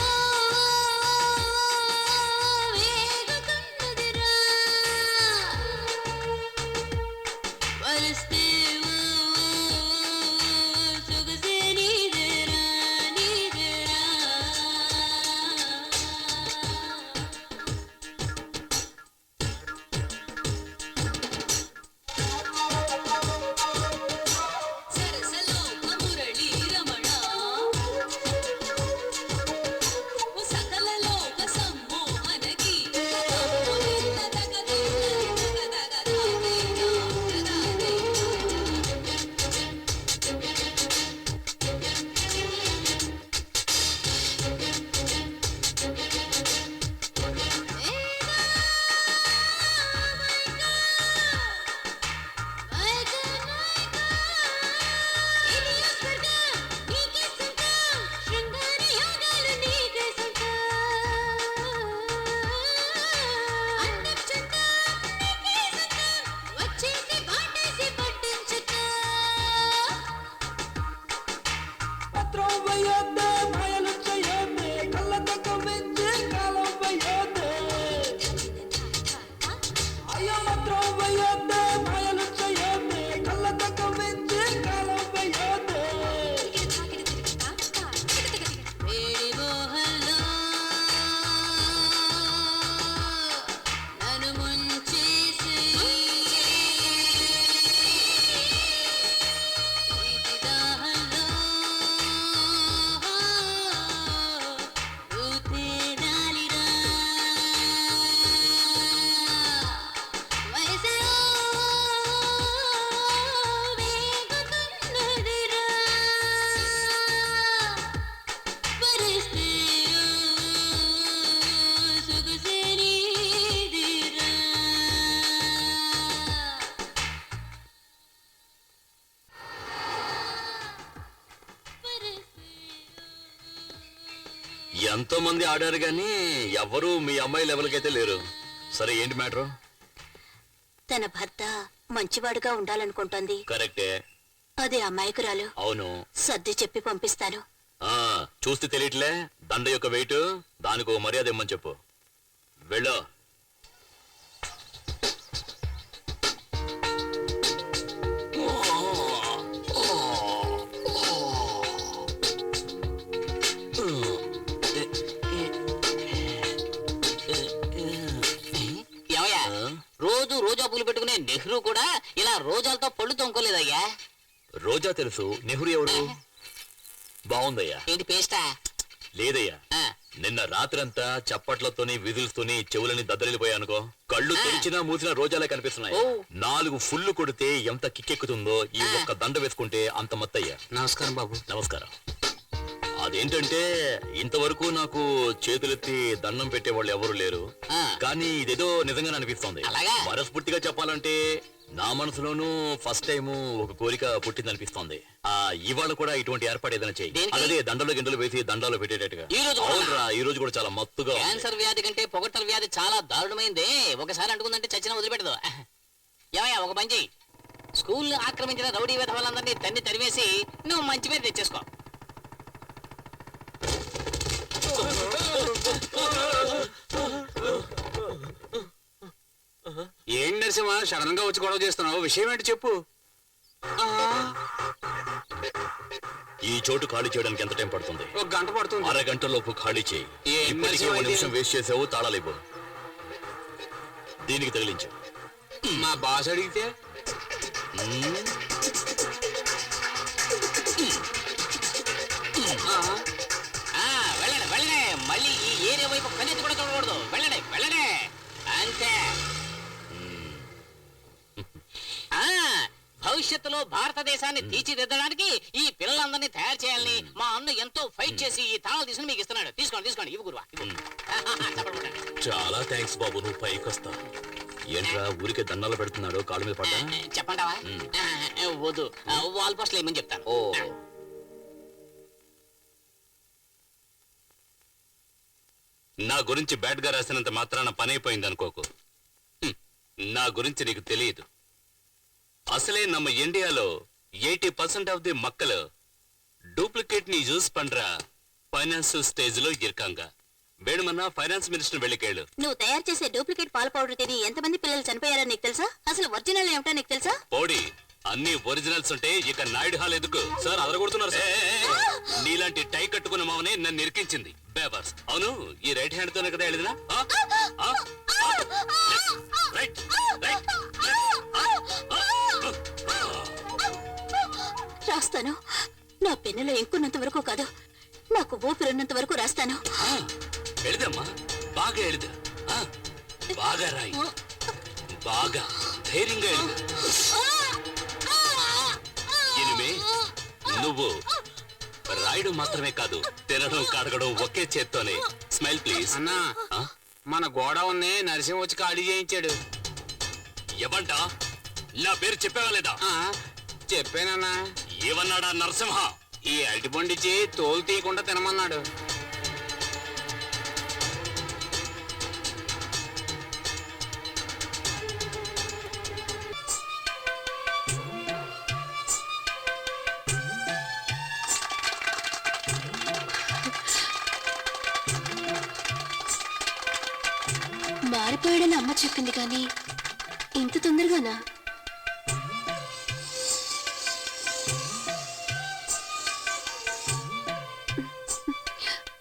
వేగుతున్నదిరా వరిస్తే సొగసే నీదేరా నీదేరా ఎంతో మంది ఆడారు గాని ఎవరు మీ అమ్మాయి లెవెల్కైతే లేరు. సరే ఏంటి మ్యాటర్? తన భర్త మంచివాడుగా ఉండాలనుకుంటోంది. కరెక్టే. అదే అమాయకురాలు. అవును. సర్ది చెప్పి పంపిస్తాను. చూస్తే తెలియట్లే దండ యొక్క వెయిట్, దానికో మర్యాద ఇమ్మని చెప్పు. వెళ్ళో. రోజు రోజా పూలు పెట్టుకునే నెహ్రూ కూడా ఇలా రోజాలతో పళ్ళు తొంకోలేదయ్యా. రోజా తెలుసు, నెహ్రూ ఎవరు? బాగుందయ్యా. ఏంటి పేస్టా? లేదయ్యా, నిన్న రాత్రంతా చప్పట్లతోని విధులతోని చెవులని దద్దరిల్లిపోయానుకో. కళ్ళు తెరిచినా మూసినా రోజాలే కనిపిస్తున్నాయి. 4 ఫుల్లు కొడితే ఎంత కిక్కెక్కుతుందో ఈ ఒక్క దండ వేసుకుంటే అంత మత్తయ్యా. నమస్కారం బాబు. నమస్కారం. అదేంటంటే ఇంతవరకు నాకు చేతులెత్తి దండం పెట్టేవాళ్ళు ఎవరు లేరు. ఆ. కానీ ఇదేదో నిజంగానే అనిపిస్తుంది. అలాగా? మనస్ఫూర్తిగా చెప్పాలంటే నా మనసులోనూ ఫస్ట్ టైం ఒక కోరిక పుట్టిందనిపిస్తోంది. ఇవాళ కూడా ఇటువంటి ఏర్పాటు ఏదైనా చెయ్యి. దేనికి? అలాగే దండలు గిండలు వేసి దండాలు పెట్టేటట్టుగా. ఈ రోజు కూడా? అవునురా, ఈ రోజు కూడా చాలా మత్తుగా ఉంది. క్యాన్సర్ వ్యాధి కంటే పొగట్టల వ్యాధి చాలా దారుణమైంది. ఒకసారి అంటుకుందంటే చచ్చిన వదిలిపెట్టదు. ఏమయ్యా ఒక మంచి స్కూల్ ఆక్రమించిన రౌడీ విధవాళ్ళందరినీ తన్ని తరివేసి నువ్వు మంచి పేరు తెచ్చేసుకో. ఏం నరసింహ సడన్ గా వచ్చి గొడవ చేస్తున్నావు? విషయం ఏంటి చెప్పు. ఈ చోటు ఖాళీ చేయడానికి ఎంత టైం పడుతుంది? ఒక గంట పడుతుంది. అరగంటలోపు ఖాళీ చేయి. ఏం ఇప్పటికే నరసింహ 1 నిమిషం వేస్ట్ చేసావు. తాళాలివ్వు. దీనికి తగిలించు. మా బాస్ అడిగితే వెళ్ళండి వెళ్ళండి. మళ్ళీ ఈ ఏరియా వైపు కన్నెత్తి కూడా చూడకూడదు. వెళ్ళండి వెళ్ళండి అంతే. భవిష్యత్తులో భారతదేశాన్ని తీర్చిదిద్దడానికి ఈ పిల్లలందరినీ తయారు చేయాలని మా అన్న ఎంతో ఫైట్ చేసి ఈ తాళాలు తీసుకుని మీకు ఇస్తున్నాడు. తీసుకోండి తీసుకోండి. ఇవి గురువా. చాలా థ్యాంక్స్ బాబు, నువ్వు పైకొస్తా. ఏంట్రా ఊరికే దండాలు పెడుతున్నాడు, కాళ్ళ మీద పడ్డా? చెప్పంటావా? వద్దు, వాల్ పోస్ట్లు ఏమని చెప్తాను. ఓ నా గురించి బ్యాడ్ గా రాసినంత మాత్రాన పని అయిపోయింది అనుకోకు. నా గురించి నీకు తెలియదు. అసలే நம்ம ఇండియాలో 80% ఆఫ్ ది మక్కలు డూప్లికేట్ ని యూజ్ పண்றா ఫైనాన్స్ స్టేజ్ లో ఇరుకాంగ. వేణుమన్నా ఫైనాన్స్ మినిస్టర్ వెళ్ళికేళ్ళు. నువ్వు తయారు చేసే డూప్లికేట్ పాల పౌడర్ తిని ఎంతమంది పిల్లలు చనిపోయారో నీకు తెలుసా? అసలు ఒరిజినల్ ఏమిటో నీకు తెలుసా? పోడి, అన్ని ఒరిజినల్స్ ఉంటే ఇక నాయుడు హాల్ ఎందుకు? సార్ అదరగొడుతున్నారు సార్. నీలాంటి టై కట్టుకున్న మామనే నన్ను ఇరికించింది. బేవర్స్. అవును, ఈ రైట్ హ్యాండ్ తోనే కదా వెళ్ళినా? Right right. రాస్తాను. నా పెన్నులో ఇంకున్నంత వరకు కాదు, నాకు ఊపిరున్నంత వరకు రాస్తాను. ఎഴുదమ్మా, బాగా ఎഴുదు. బాగా రాయి, బాగా ధైర్యంగా ఎഴുదు. ఇనిమే నువ్వు రాయడం మాత్రమే కాదు, తినడం కడగడం ఒకే చేత్తోనే. Smile please. అన్నా, మన గోడౌన్ని నరసింహ వచ్చి ఖాళీ చేయించాడు. ఎవంట? నా పేరు చెప్పావా లేదా? చెప్పానన్నా. ఏమన్నాడా నరసింహ? ఈ అరటిపండిచ్చి తోలు తీయకుండా తినమన్నాడు. మారిపోయాడని అమ్మ చెప్పింది కానీ ఇంత తొందరగానా?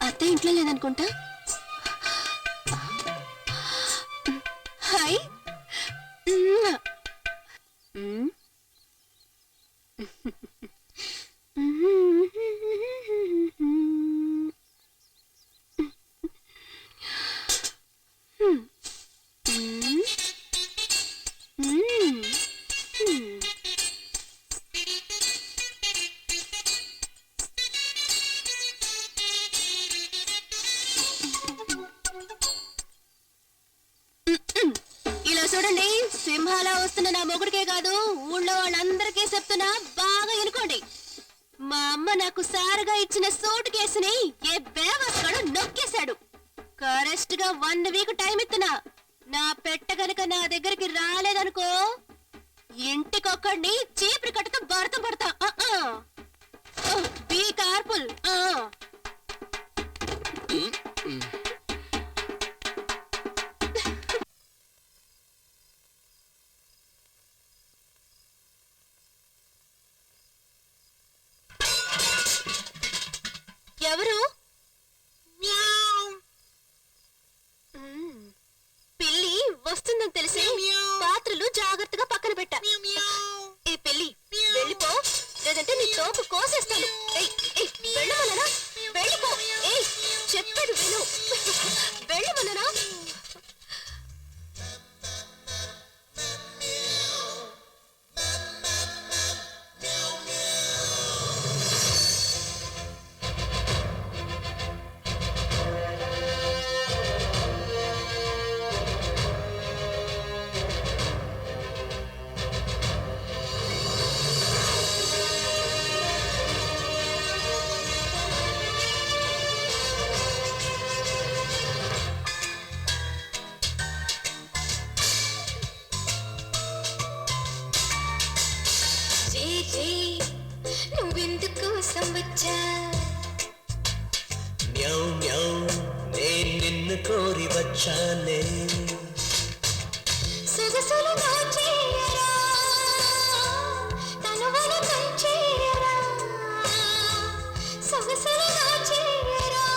అత్త ఇంట్లో లేదనుకుంటా. హాయ్. ఇలా చూడండి, సింహాలా వస్తున్న నా మొగుడికే కాదు ఊళ్ళో వాళ్ళందరికీ చెప్తున్నా, బాగా ఎనుకోండి. మా అమ్మ నాకు సారుగా ఇచ్చిన సూట్ కేసుని ఏ బేవస్గాడు నొక్కేశాడు. కరెక్ట్ గా 1 వీక్ టైం ఇస్తున్నా. నా పెట్ట గనుక నా దగ్గరికి రాలేదనుకో, ఇంటికొక్కడిని చీపురు కట్టతో భర్త పడతా. బీ కార్ఫుల్. ఎవరు? పిల్లి వస్తుందని తెలిసి పాత్రలు జాగ్రత్తగా పక్కన పెట్టా. ఏ పిల్లి వెళ్ళిపో. కోసం వచ్చా మ్యావ్ మ్యావ్ నేను నిన్ను కోరి వచ్చానే సొగసులు దోచేయరా తనువులు తుంచేయరా సొగసులు దోచేయరా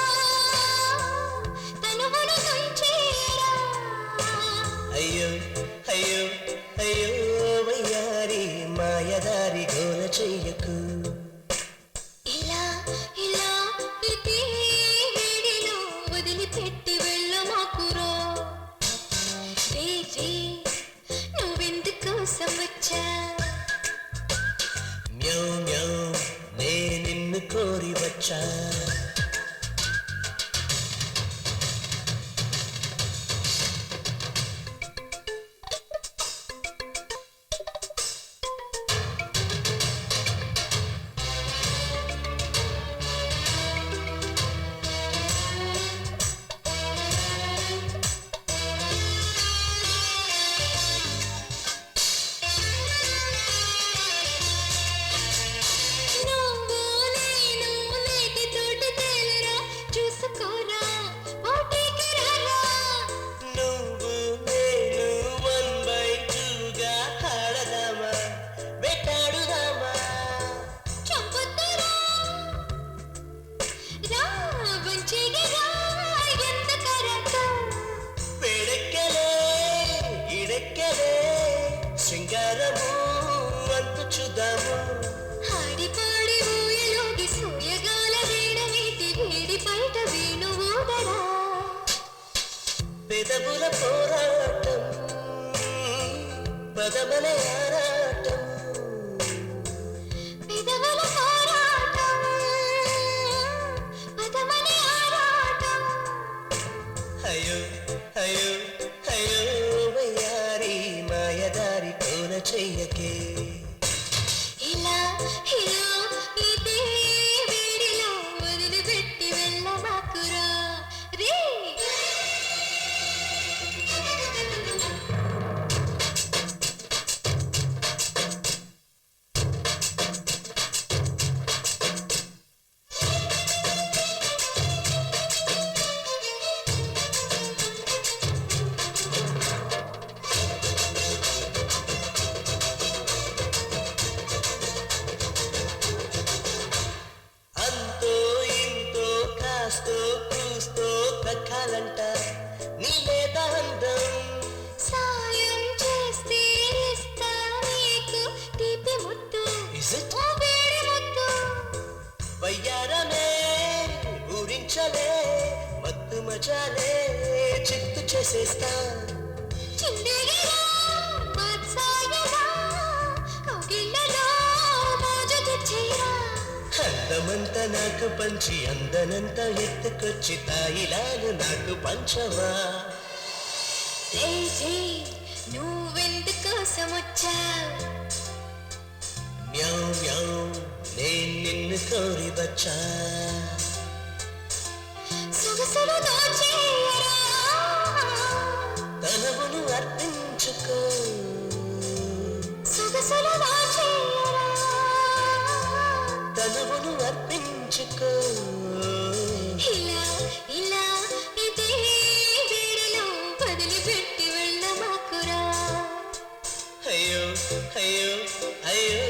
తనువులు తుంచేయరా అయ్యో అయ్యో అయ్యో వయ్యారి మాయదారి గోల చెయ్యకు ఇలా ఇలా ఇదే వేడిలో వదిలిపెట్టి వెళ్ళమాకురా రే నువ్వెందుకోసం వచ్చా మ్యావ్ మ్యావ్ నేను నిన్ను కోరి వచ్చా నువ్వు నేను లేటి తోట తేలరా చూసుకోరా పోటీకి రారా నువ్వు నేను 1/2గా ఆడదామా వెట్టాడుదామా చంపుతారా రా వంచిగా రా ఎంత కరకం వేడెక్కలే ఇడెక్కలే శృంగారము అంతు చూద్దాము ఆడిపాడి ఊయలోకి సూయగాల వీడమీటి వీడి బయట వేణువూదరా పెదవుల పోరాటం పదమల ఆరాటం పెదవుల పోరాటం పదమని ఆరాటం అయ్యో అయ్యో అయ్యో వయ్యారి మాయదారి కోన చెయ్యకే ఇలా ఇలా ఇదే వేడిలో వదిలిపెట్టి వెళ్ళమాకురా రే అంతో ఇంతో కాస్తో కూస్తో దక్కాలంట నీ లేదా అందం సాయం చేస్తే ఇస్తా నీకు తీపి ముద్దు Is it? ఓ వేడి ముద్దు వయ్యారమే ఊరించలే మత్తు మజాలే చిత్తు చేసేస్తా చిందేగిరా మత్సాయరా కౌగిళ్ళలో మోజు తెచ్చేయరా అందమంతా నాకు పంచి అందనంతా ఎత్తుకొచ్చి తాయిలాను నాకు పంచవా రే నువ్వెందుకోసం వచ్చా మ్యావ్ మ్యావ్ నేను నిన్ను కోరి వచ్చా సొగసులు దోచేయరా తనవును అర్పించుకో సొగసులు దోచేయరా తనవును అర్పించుకో ఇలా ఇలా ఇదే వేడిలో వదిలిపెట్టి వెళ్ళమాకురా అయ్యో అయ్యో అయ్యో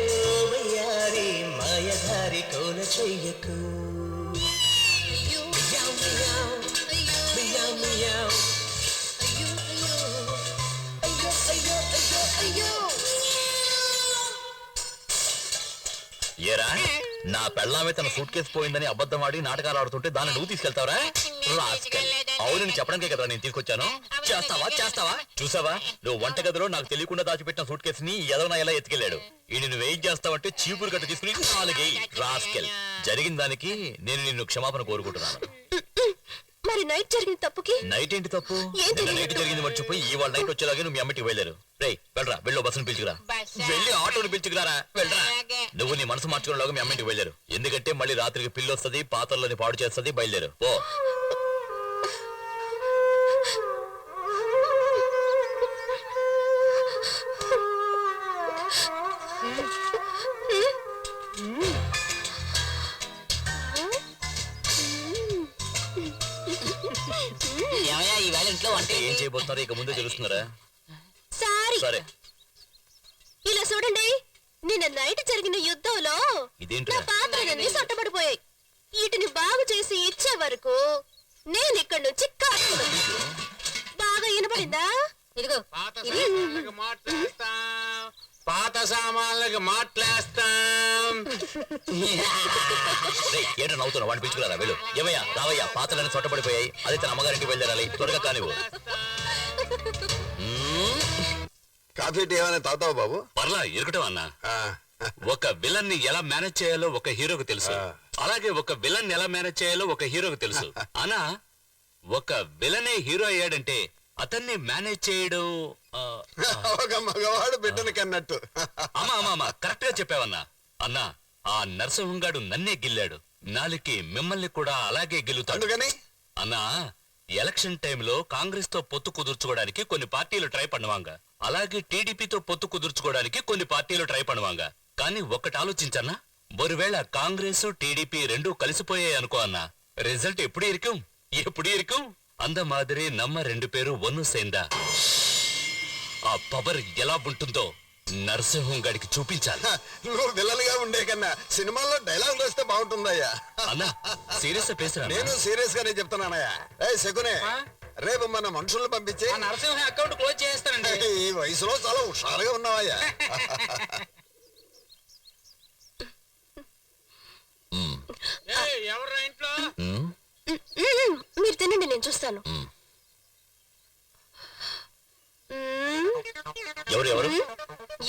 వయ్యారి మాయదారి కోన చెయ్యకు అయ్యో మియావ్ మియావ్ అయ్యో మియావ్ మియావ్ అయ్యో అయ్యో అయ్యో అయ్యో అయ్యో అయ్యో ఏరా నా పెళ్ళామే తన సూట్ కేసు పోయిందని అబద్ధం ఆడి నాటకాలు ఆడుతుంటే దాన్ని నువ్వు తీసుకెళ్తావరా అవును నేను చెప్పడానికే కదా నేను తీసుకొచ్చాను చేస్తావా చూసావా నువ్వు వంటగదిలో నాకు తెలియకుండా దాచిపెట్టిన సూట్ కేసుని ఎదవనా ఎలా ఎత్తుకెళ్ళాడు ఈ నువ్వు వెయిట్ చేస్తావంటే చీపురు గట్ట తీసుకుని నాలుగేయి రాస్కెల్ జరిగిన దానికి నేను నిన్ను క్షమాపణ కోరుకుంటున్నాను మరి నైట్ జరిగిన తప్పుకి నైట్ ఏంటి తప్పు ఏం నిన్న తెలియదు. నైట్ జరిగింది మర్చిపోయి ఇవాళ నైట్ వచ్చేలాగే నువ్వు మీ అమ్మటికి వెళ్ళారు రేయ్ వెళ్ళరా వెళ్ళు బస్సును పిలుచుకురా వెళ్ళి ఆటోని పిలుచుకురారా వెళ్ళరా నువ్వు నీ మనసు మార్చుకునేలాగా మీ అమ్మింటికి వెళ్ళారు ఎందుకంటే మళ్ళీ రాత్రికి పిల్లి వస్తుంది పాత్రలని పాడు చేస్తుంది బయలుదేరు ఓ చేయబోతున్నారో ఇక ముందే తెలుస్తున్నారా? సారీ. సరే ఇలా చూడండి, నిన్న నైట్ జరిగిన యుద్ధంలో ఇదేంటి? నా పాత్రలన్నీ సొట్టబడిపోయాయి. వీటిని బాగు చేసి ఇచ్చే వరకు నేను ఇక్కడి నుంచి కాదు. బాగా వినపడిందా? ఇదిగో పాత సామాన్లకి మాట్లాస్తాం. ఏంటో నవ్వుతున్నా, వాడిని పిలుచుకురారా వెళ్ళు. ఏమయ్యా రావయ్యా, పాత్రలన్నీ చొట్టబడిపోయాయి. అదే తన అమ్మగారింటికి వెళ్ళాలి, త్వరగా కానివ్వు. కాఫీ టీ ఏమైనా తాగుతావా బాబు? పర్లా ఇరకటం అన్నా. ఒక విలన్ ని ఎలా మేనేజ్ చేయాలో ఒక హీరోకి తెలుసు, అలాగే ఒక విలన్ ఎలా మేనేజ్ చేయాలో ఒక హీరోకి తెలుసు. అనా ఒక విలనే హీరో అయ్యాడంటే అతన్ని మేనేజ్ చేయడం ఒక మగవాడు బిడ్డని కన్నట్టు. అమ్మా కరెక్ట్ గా చెప్పావన్నా. అన్నా ఆ నరసింహంగాడు నన్నే గిల్లాడు, నాలికి మిమ్మల్ని కూడా అలాగే గిల్లుతాడు. అందుకని అన్నా ఎలక్షన్ టైంలో కాంగ్రెస్ తో పొత్తు కుదుర్చుకోవడానికి కొన్ని పార్టీలు ట్రై பண்ணுவாங்க, అలాగే టీడీపీతో పొత్తు కుదుర్చుకోవడానికి కొన్ని పార్టీలు ట్రై பண்ணுவாங்க. కానీ ఒక్కటి ఆలోచించన్నా, ఒకవేళ కాంగ్రెస్ టీడీపీ రెండూ కలిసిపోయాయి అనుకో అన్నా, రిజల్ట్ ఎప్పుడు ఇరుக்கும் అంద మాదిరి నమ్మ రెండు పేరు ఒన్ను సేందా ఆ పవర్ ఎలా ఉంటుందో నరసింహం గడికి చూపించాలి. నువ్వు విలలుగా ఉండే కన్నా సినిమాల్లో డైలాగ్ వేస్తే బాగుంటుందయ్యా. అన్నా సీరియస్ పేసరా? నేను సీరియస్ గానే చెప్తున్నానయ్యా. శకునే, రేపు మన మనుషుల్ని పంపించి నరసింహ అకౌంట్ క్లోజ్ చేస్తానండి. ఈ వయసులో చాలా హుషారుగా ఉన్నావయ్యా. ఎవరు ఇంట్లో? మీరు తినండి, నేను చూస్తాను.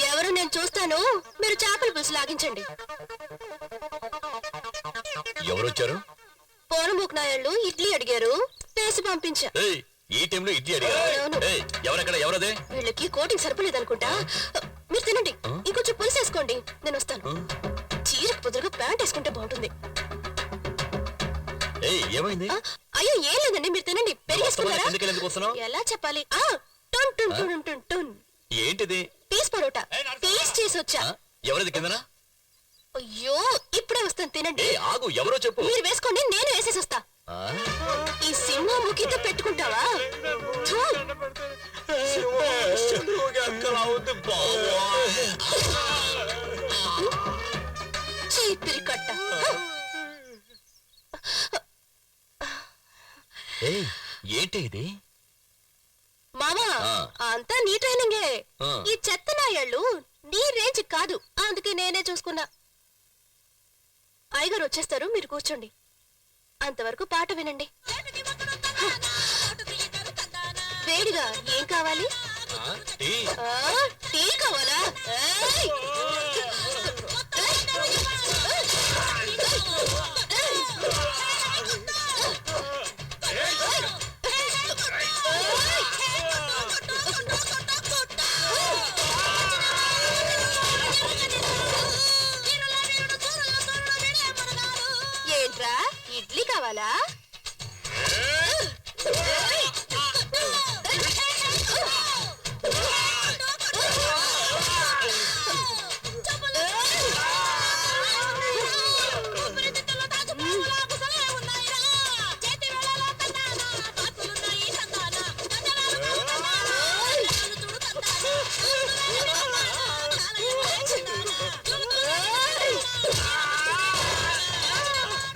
ఎవరు నేను చూస్తాను, మీరు చేపల పులుసు లాగించండి. ఎవరొచ్చారు? పోనముక్ నాయాళ్ళు ఇడ్లీ అడిగారు, వేసి పంపించా. ఈ టైంలో ఇడ్లీ అడిగారు? ఎవరెక్కడ ఎవరదే? వీళ్ళకి కోటింగ్ సరిపోలేదనుకుంటా. మీరు తినండి, ఇంకొంచెం పులుసు వేసుకోండి, నేను వస్తాను. చీరకు పొద్దుగా ప్యాంట్ వేసుకుంటే బాగుంటుంది. ఏమైంది? అయ్యో ఏం లేదండి, మీరు తినండి. పెరిగేసుకున్నారా? ఎలా చెప్పాలి? టన్ టన్ టన్ టన్ టన్. ఏంటిది? పీస్ పరోటా టేస్ట్ చేసి వచ్చా. ఎవరిది కిందనా? అయ్యో ఇప్పుడే వస్తాను, తినండి. ఆగు, ఎవరో చెప్పు. మీరు వేసుకోండి, నేను వేసేసి వస్తా. ఈ సింహ ముఖితో పెట్టుకుంటావా? చీపిరి కట్ట. ఏంటి ఇది? మామా అంతా నీ ట్రైనింగే. ఈ చెత్త నాయాళ్ళు నీ రేంజ్ కాదు, అందుకే నేనే చూసుకున్నా. అయ్యగారు వచ్చేస్తారు, మీరు కూర్చోండి. అంతవరకు పాట వినండి. వేడిగా ఏం కావాలి? టీ కావాలా? ఏంట్రా, ఇడ్లీ కావాలా?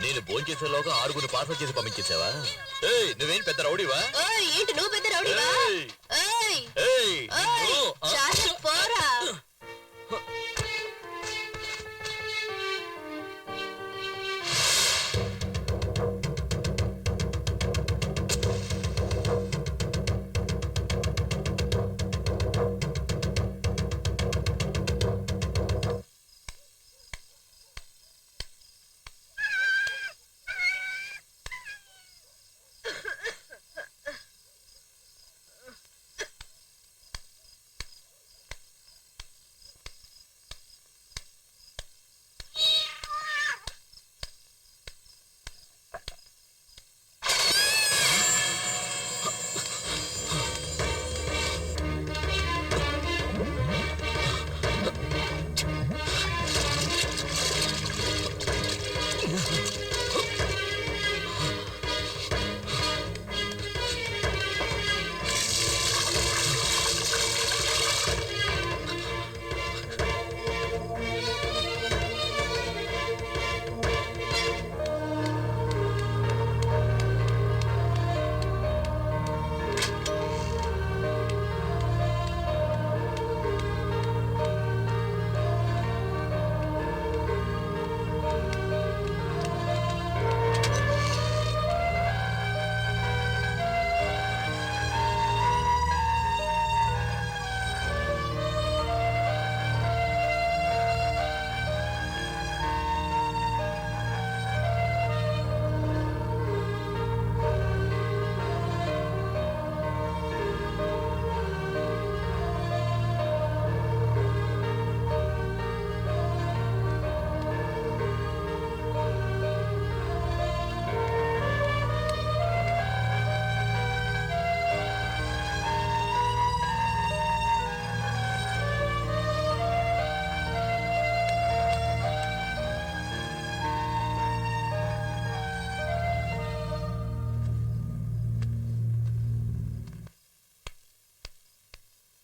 నేను భోంచేసేలోగా 6 పార్సల్ చేసి పంపించేసావా? నువ్వేం పెద్ద రౌడీవా? ఏంటి నువ్వు పెద్ద రౌడీవా? పోరా.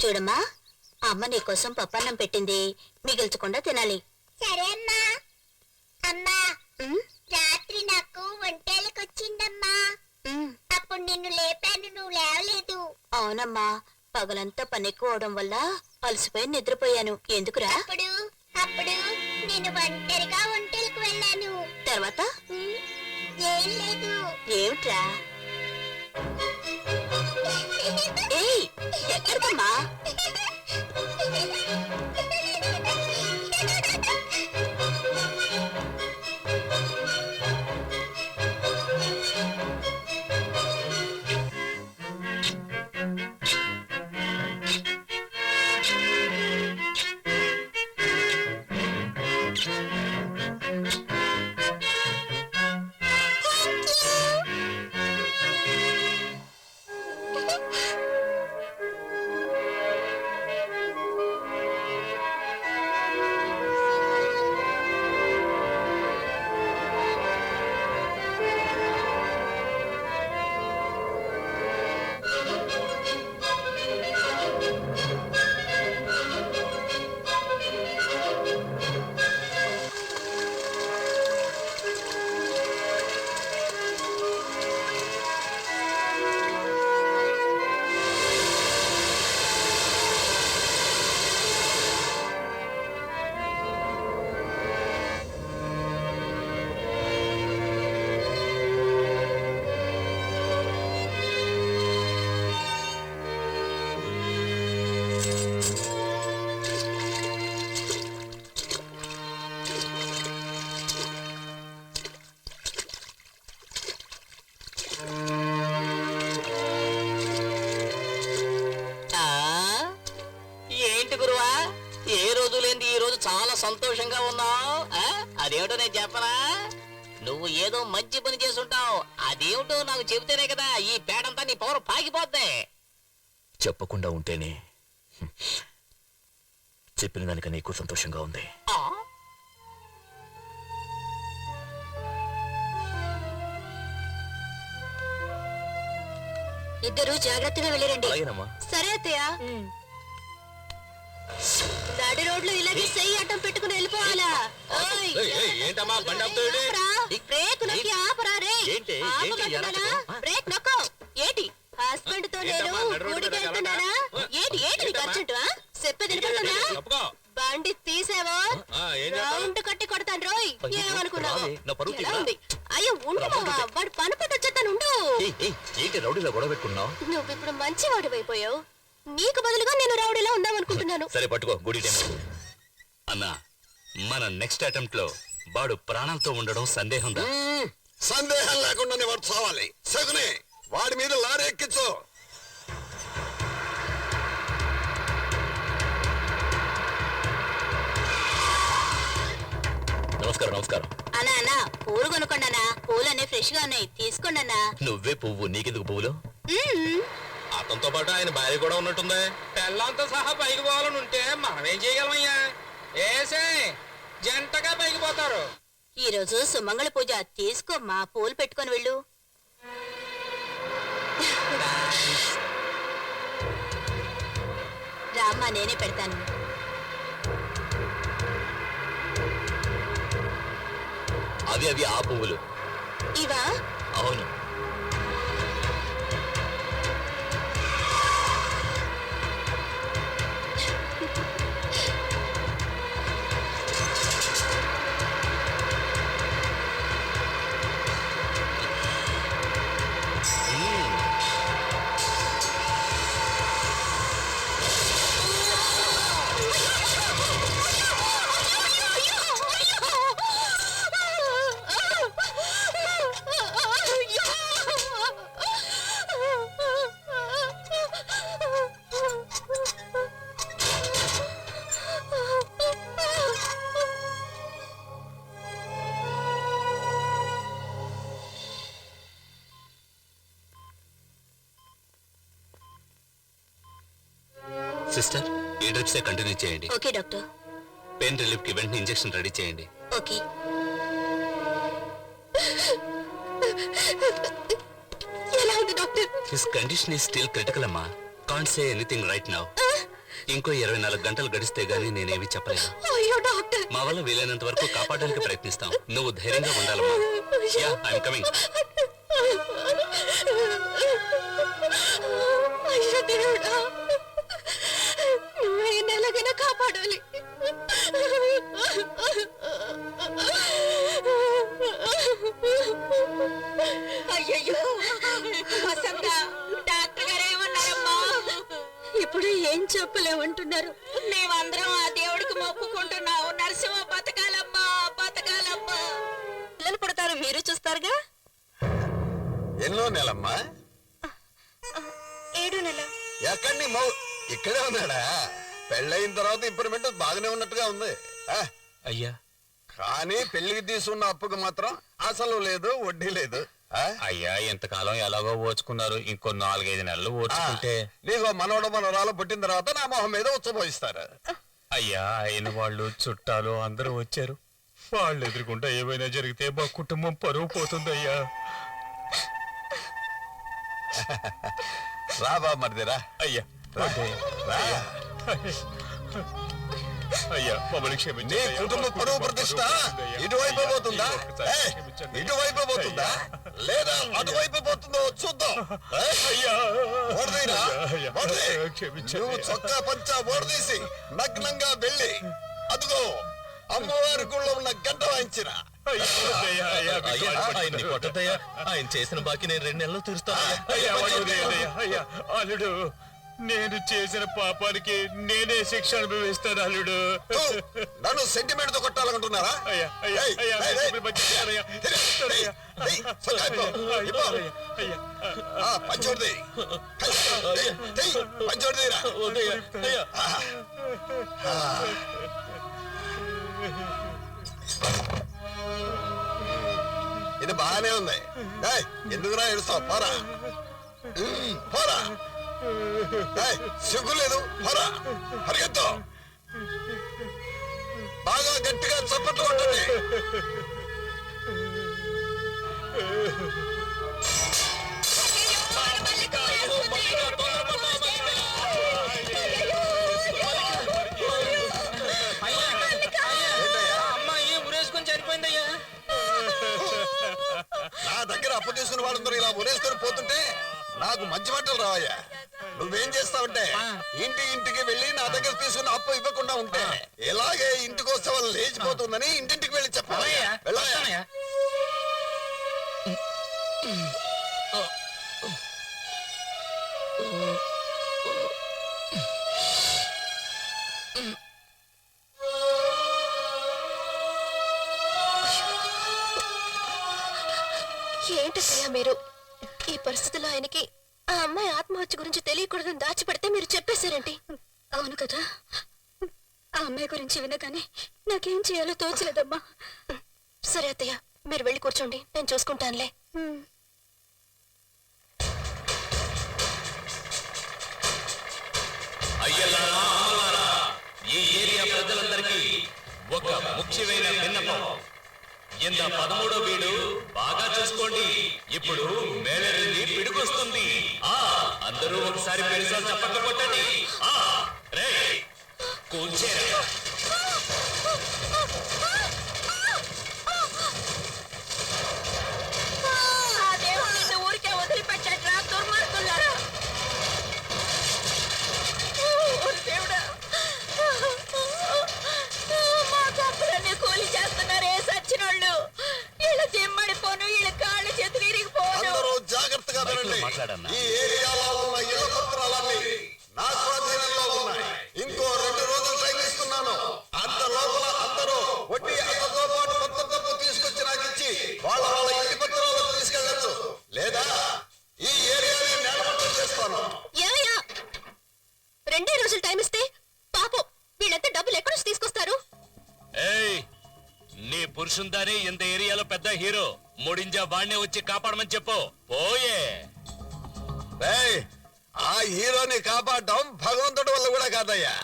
చూడమ్మా, అమ్మ నీకోసం పప్పన్నం పెట్టింది, మిగిల్చకుండా తినాలి. సరే అమ్మా. అమ్మా, రాత్రి నాకు వంటలకొచ్చిందమ్మా. అప్పుడు నిన్ను లేపాను, నువ్వు లేవలేదు. అవునమ్మా, పగలంతా పని ఎక్కువ అవడం వల్ల అలసిపోయి నిద్రపోయాను. ఎందుకురా? అప్పుడు నేను ఒంటరిగా వంటలకు వెళ్ళాను. తర్వాత ఏం లేదు. ఏమిట్రా? ఏయ్, ఎక్కడికమ్మా? ఏంటి గురువా, ఏ రోజు లేని ఈ రోజు చాలా సంతోషంగా ఉన్నావు? అదేమిటో నేను చెప్పనా? నువ్వు ఏదో మంచి పని చేసుంటావు. అదేమిటో నాకు చెబితేనే కదా ఈ పేడంతా నీ పవర్ పాకిపోద్ది. చెప్పకుండా ఉంటేనే చెప్పిన దానికన్నా ఎక్కువ సంతోషంగా ఉంది. ఇద్దరు జాగ్రత్తగా వెళ్ళిరండి. అలాగేనమ్మా. సరే అత్తయ్య. నడి రోడ్లు ఇలాగే చెయ్యి అడ్డం పెట్టుకుని వెళ్ళిపోవాలా? ఓయ్, ఏంటమ్మా బండి ఆపుతాడు? ఆపరా. బ్రేక్ నొక్కి ఆపరా రే. ఏంటి? ఆపమంటున్నానా? బ్రేక్ నొక్కో. ఏంటి హస్బెండ్ తో నేను ఏంటమ్మా, నడి రోడ్డు ఊడికి మీద వెళ్తున్నానా? ఏంటి నీకు అర్జెంట్? చెప్పేది వినపడుతుందా? తప్పుకో. బండి తీసావో ఏం చేస్తావు? రౌండ్ కట్టి కొడతాను రోయ్. ఏమనుకున్నావు? రావే, నా పరువు ఎలా తీయరా? ఉంది? అయ్యో ఉండు మావా, వాడు పని పట్టు వచ్చేస్తాను. ఉండు. ఏంటి రౌడీలో గొడవ పెట్టుకున్నావు? నువ్వు ఇప్పుడు మంచి వాడివైపోయావు. నీకు బదులుగా నేను రౌడీలా ఉందాం అనుకుంటున్నాను. సరే పట్టుకో, గుడి టైం. అన్నా, మన నెక్స్ట్ అటెంప్ట్ లో వాడు ప్రాణాలతో ఉండడం సందేహం దా? సందేహం లేకుండానే వాడు చావాలి. సగునే వాడి మీద లారీ ఎక్కించు. నమస్కారం. నమస్కారం. అన్నా అన్నా, పూలు కొనుక్కోండి. పూలన్నీ ఫ్రెష్ గా ఉన్నాయి, తీసుకోండి అన్నా. నువ్వే పువ్వు, నీకెందుకు పువ్వులు? అతనితో పాటు ఆయన భార్య కూడా ఉన్నట్టుంది. పెళ్ళంతో సహా పైకి పోవాలని ఉంటే మనం ఏం చేయగలమయ్యా? ఏసే జంటగా పైకి పోతారు. ఈ రోజు సుమంగళ పూజ, తీసుకోమ్మా, పూలు పెట్టుకొని వెళ్ళు. రామ్మా, నేనే పెడతాను. అవి ఆ పువ్వులు. ఇవా? అవును. సిస్టర్, ఈ డ్రిప్స్ కంటిన్యూ చేయండి. Okay doctor. పెయిన్ రిలీఫ్ కి వెంటనే ఇంజెక్షన్ రెడీ చేయండి. ఓకే. ఎలా ఉంది doctor? His condition is still critical అమ్మా. Can't say anything right now. ఇంకో 24 గంటలు గడిస్తే గానీ నేనేమి చెప్పలేను. అయ్యో డాక్టర్, మా వల్ల వీలైనంత వరకు కాపాడడానికి ప్రయత్నిస్తాం. నువ్వు ధైర్యంగా ఉండాలమ్మా. Yeah, I'm coming. అయ్యో దేవుడా, నువ్వు ఈ నెలగైనా కాపాడాలి. అయ్యయ్యో వసంత, డాక్టర్ గారు ఏమన్నారమ్మా? ఇప్పుడు ఏం చెప్పలేమంటున్నారు. మేమందరం ఆ దేవుడికి మొక్కుకుంటున్నావు. నరసింహ బతకాలమ్మా, బతకాలమ్మా. పిల్లలు పుడతారు, మీరు చూస్తారుగా. ఎన్నో నెలమ్మా? 7 నెల. ఎక్కడి నీ మౌ ఇక్కడే ఉన్నాడా? పెళ్ళయిన తర్వాత ఇంప్రూవ్మెంట్ బాగానే ఉన్నట్టుగా ఉంది. అయ్యా, కానీ పెళ్లికి తీసుకున్న అప్పుకు మాత్రం అసలు లేదు, వడ్డీ లేదు. అయ్యా, ఎంతకాలం ఎలాగో ఓచుకున్నారు, ఇంకో 4-5 నెలలు ఓచుకుంటే. నీకు మనవడు మనవరాలు పుట్టిన తర్వాత నా మొహం మీద ఉచ్చపోయిస్తారు. అయ్యా, అయిన వాళ్ళు చుట్టాలు అందరూ వచ్చారు. వాళ్ళు ఎదురుకుంటా ఏమైనా జరిగితే మా కుటుంబం పరువు పోతుందయ్యా. రా బామ్మర్దిరా. అయ్యా, రా. అయ్యా, మమ్మల్ని నీ క్షమించండి. కుటుంబ పరువు ప్రతిష్ట ఇటువైపు పోతుందా, ఇటువైపు పోతుందా, లేదా అటువైపు పోతుందో చూద్దాం. నువ్వు చొక్కా పంచా ఓడదీసి నగ్నంగా వెళ్ళి అదిగో అమ్మవారి గుళ్ళో ఉన్న గంట వాయించిన. ఆయన్ని కొట్టద్దయ్యా. ఆయన చేసిన బాకీ నేను 2 నెలలు తీరుస్తాను. అయ్యా, అల్లుడు, నేను చేసిన పాపానికి నేనే శిక్ష అనుభవిస్తాను అల్లుడు. నన్ను సెంటిమెంట్ తో కొట్టాలనుకుంటున్నారా? పంచోడిది పంచోడిదిరా. ఇది బాగానే ఉంది. ఎందుకురా ఏడుస్తావు? పోరా పోరా, సిగ్గు లేదు, పోరా, పరిగెత్తు. బాగా గట్టిగా చప్పట్లు కొట్టండి. అమ్మాయి ఉరేసుకొని చనిపోయిందయ్యా. నా దగ్గర అప్పు తీసుకుని వాళ్ళందరూ ఇలా ఉరేసుకొని పోతుంటే నాకు మంచి మాటలు రావయ్యా. నువ్వేం చేస్తావంటే ఇంటికి వెళ్ళి నా దగ్గర తీసుకున్న అప్పు ఇవ్వకుండా ఉంటే ఇలాగే ఇంటికి వస్తే వాళ్ళు లేచిపోతుందని ఇంటింటికి వెళ్ళి చెప్పాలయ్యా. వెళ్ళాయా? ఏంటి సయ్యా మీరు? ఈ పరిస్థితుల్లో ఆయనకి ఆ అమ్మాయి ఆత్మహత్య గురించి తెలియకూడదని దాచిపెడితే మీరు చెప్పేశారేంటి? అవును కదా, ఆ అమ్మాయి గురించి వినగానే నాకేం చేయాలో తోచలేదమ్మా. సరే అత్తయ్య, మీరు వెళ్ళి కూర్చోండి, నేను చూసుకుంటానులే. అయ్యలారా, అమ్మలారా, ఈ ఏరియా ప్రజలందరికీ ఒక ముఖ్యమైన విన్నపం. ఇంత 13వ వీడు బాగా చూసుకోండి. ఇప్పుడు మేళరింది పిడుకొస్తుంది. అందరూ ఒకసారి పెరిసాలు చప్పట్లు కొట్టండి. రే కూర్చేరా. ఊరికే వదిలిపెట్టా దుర్మార్గులారా. దేవుడా, మా కప్పులన్నీ కూలి చేస్తున్నారే సచ్చినోళ్ళు. ఇలా జిమ్మడిపోను, ఇలా కాళ్ళు చేతులు ఇరిగిపోను. అందరూ జాగ్రత్తగా వినండి. ఈ ఏరియాలో ఉన్న ఇళ్ల పత్రాలన్నీ నా స్వాధీనంలో ఉన్నాయి. ఇంకో 2 రోజులు టైం ఇస్తున్నాను. అంత లోపల అందరూ వడ్డీ అతతో పాటు మొత్తం డబ్బు తీసుకొచ్చి నాకు ఇచ్చి వాళ్ళ ఇంటి పత్రాలు తీసుకెళ్ళచ్చు, లేదా ఈ ఏరియాని నేలమట్టం చేస్తాను. 2 రోజులు టైం ఇస్తే పాపం వీళ్ళంతా డబ్బులు ఎక్కడి నుంచి తీసుకొస్తారు? ఏయ్, నీ పురుషుందానే ఇంత ఏరియాలో పెద్ద హీరో. ముడింజా వాణ్ణే వచ్చి కాపాడమని చెప్పు. పోయే. ఆ హీరోని కాపాడడం భగవంతుడి వల్ల కూడా కాదయ్యా.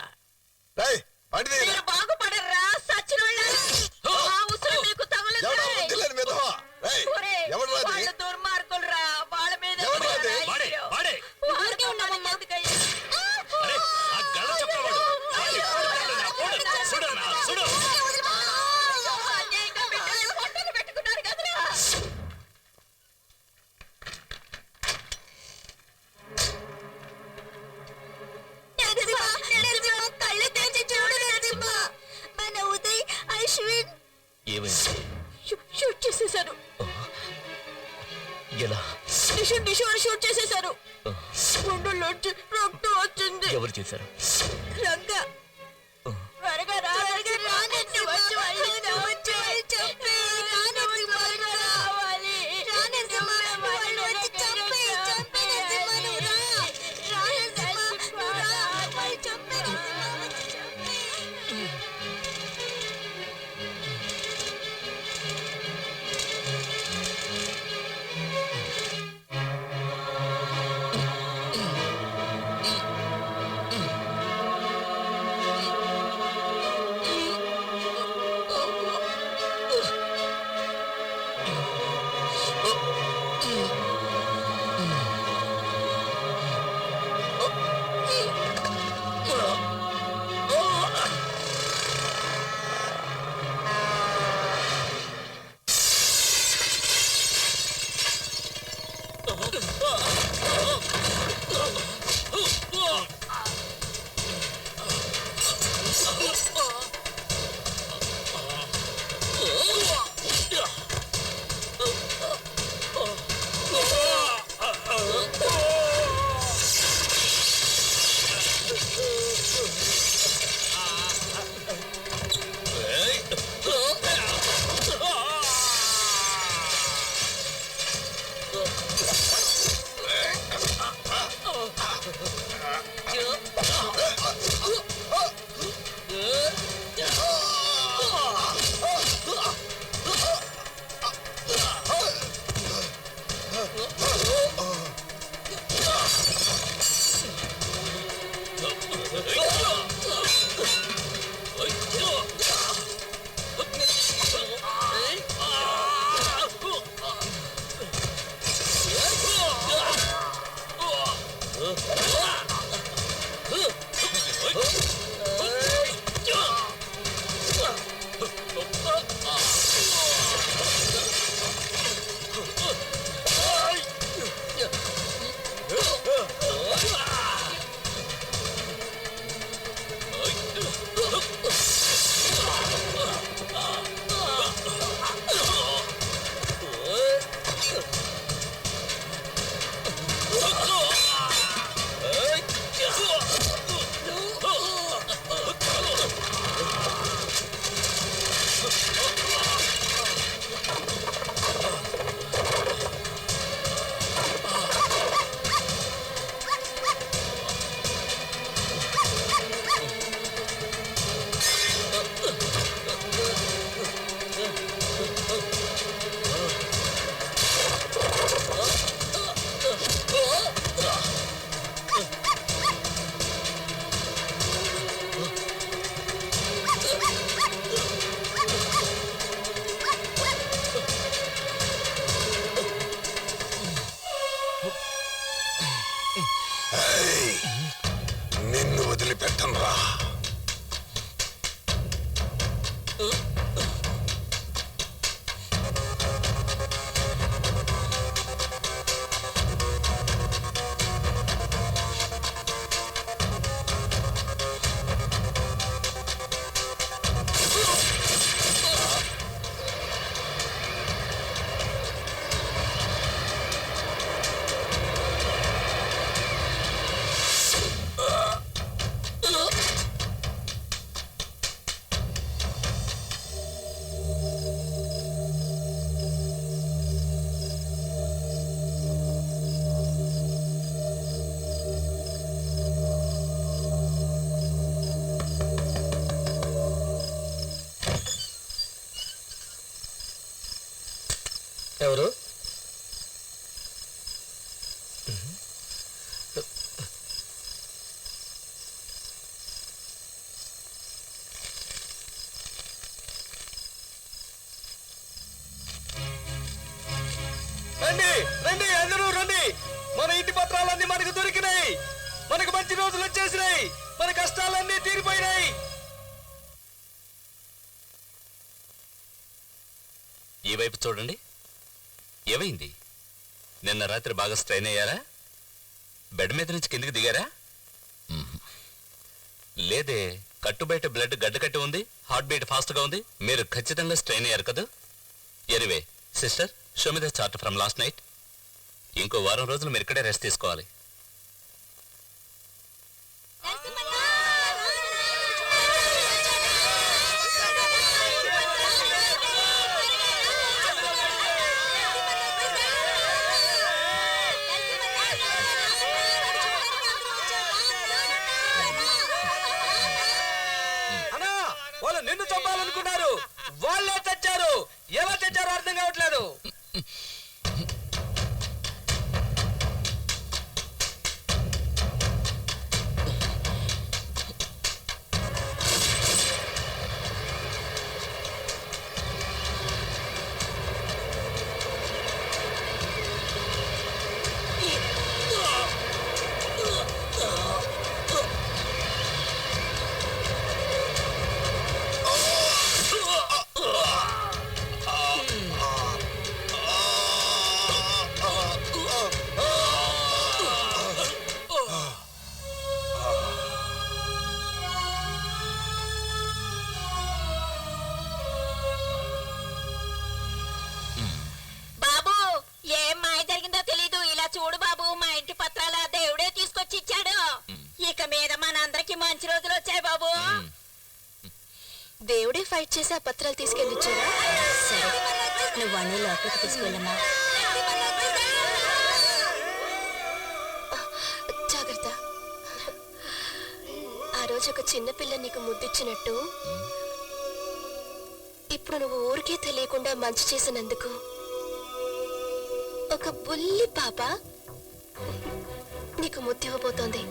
మీరు బాగుపడర్రా సచ్చినోళ్ళారా. మా ఉసురు మీకు తగలదు. దుర్మార్గులరా, వాళ్ళ మీద వాడే, వాడే. ఊరికే ఉన్నామమ్మా. ఆ గళ్ళ చెప్పవా చేశారు. రంగా త్వరగా రా, త్వరగా రా, నిన్ను వచ్చి వాళ్ళు చంపేయ్, చంపేయ్, నాన్నకి త్వరగా రావాలి. నరసింహ, వాళ్ళు వచ్చి చంపేయ్, చంపేయ్ నరసింహ, నువ్వు రా. రా నరసింహ, నువ్వు రా, వాళ్ళు చంపేయ్ నరసింహ, వచ్చి చంపేయ్. నిన్ను వదిలిపెట్టను రా. ఎవరు? రండి రండి, అందరూ రండి. మన ఇంటి పత్రాలన్నీ మనకు దొరికినాయి. మనకు మంచి రోజులు వచ్చేసినాయి. మన కష్టాలన్నీ తీరిపోయినాయి. ఈ వైపు చూడండి. ఏమైంది? నిన్న రాత్రి బాగా స్ట్రెయిన్ అయ్యారా? బెడ్ మీద నుంచి కిందికి దిగారా? లేదే, కట్టు బయట బ్లడ్ గడ్డ కట్టి ఉంది, హార్ట్ బీట్ ఫాస్ట్ గా ఉంది. మీరు ఖచ్చితంగా స్ట్రెయిన్ అయ్యారు కదా. Anyway sister, show me the chart from last night. ఇంకో వారం రోజులు మీరు ఇక్కడే రెస్ట్ తీసుకోవాలి. వాళ్ళు నిన్ను చంపాలనుకున్నారు, వాళ్ళే చచ్చారు. ఎలా చచ్చారో అర్థం కావట్లేదు. బాబు ఏం మాయ జరిగిందో తెలీదు. ఇలా చూడు బాబు, మా ఇంటి పత్రాల దేవుడే తీసుకొచ్చి ఇచ్చాడు. ఇక మీద మనందరికి మంచి రోజులు వచ్చాయి బాబు. దేవుడే ఫైట్ చేసి ఆ పత్రాలు తీసుకెళ్ళిచ్చారా? సరే, నువ్వు అన్ని లోపలికి తీసుకెళ్ళమ్మా. జాగ్రత్త. ఆ రోజు ఒక చిన్న పిల్ల నీకు ముద్దిచ్చినట్టు ఇప్పుడు నువ్వు ఊరికే తెలియకుండా మంచి చేసినందుకు ఒక బుల్లి పాప నీకు ముద్దివ్వబోతోంది.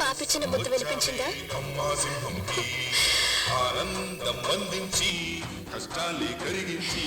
పాపిచ్చిన ముద్దు వినిపించిందా? ఆనందం అందించి కష్టాన్ని కరిగించి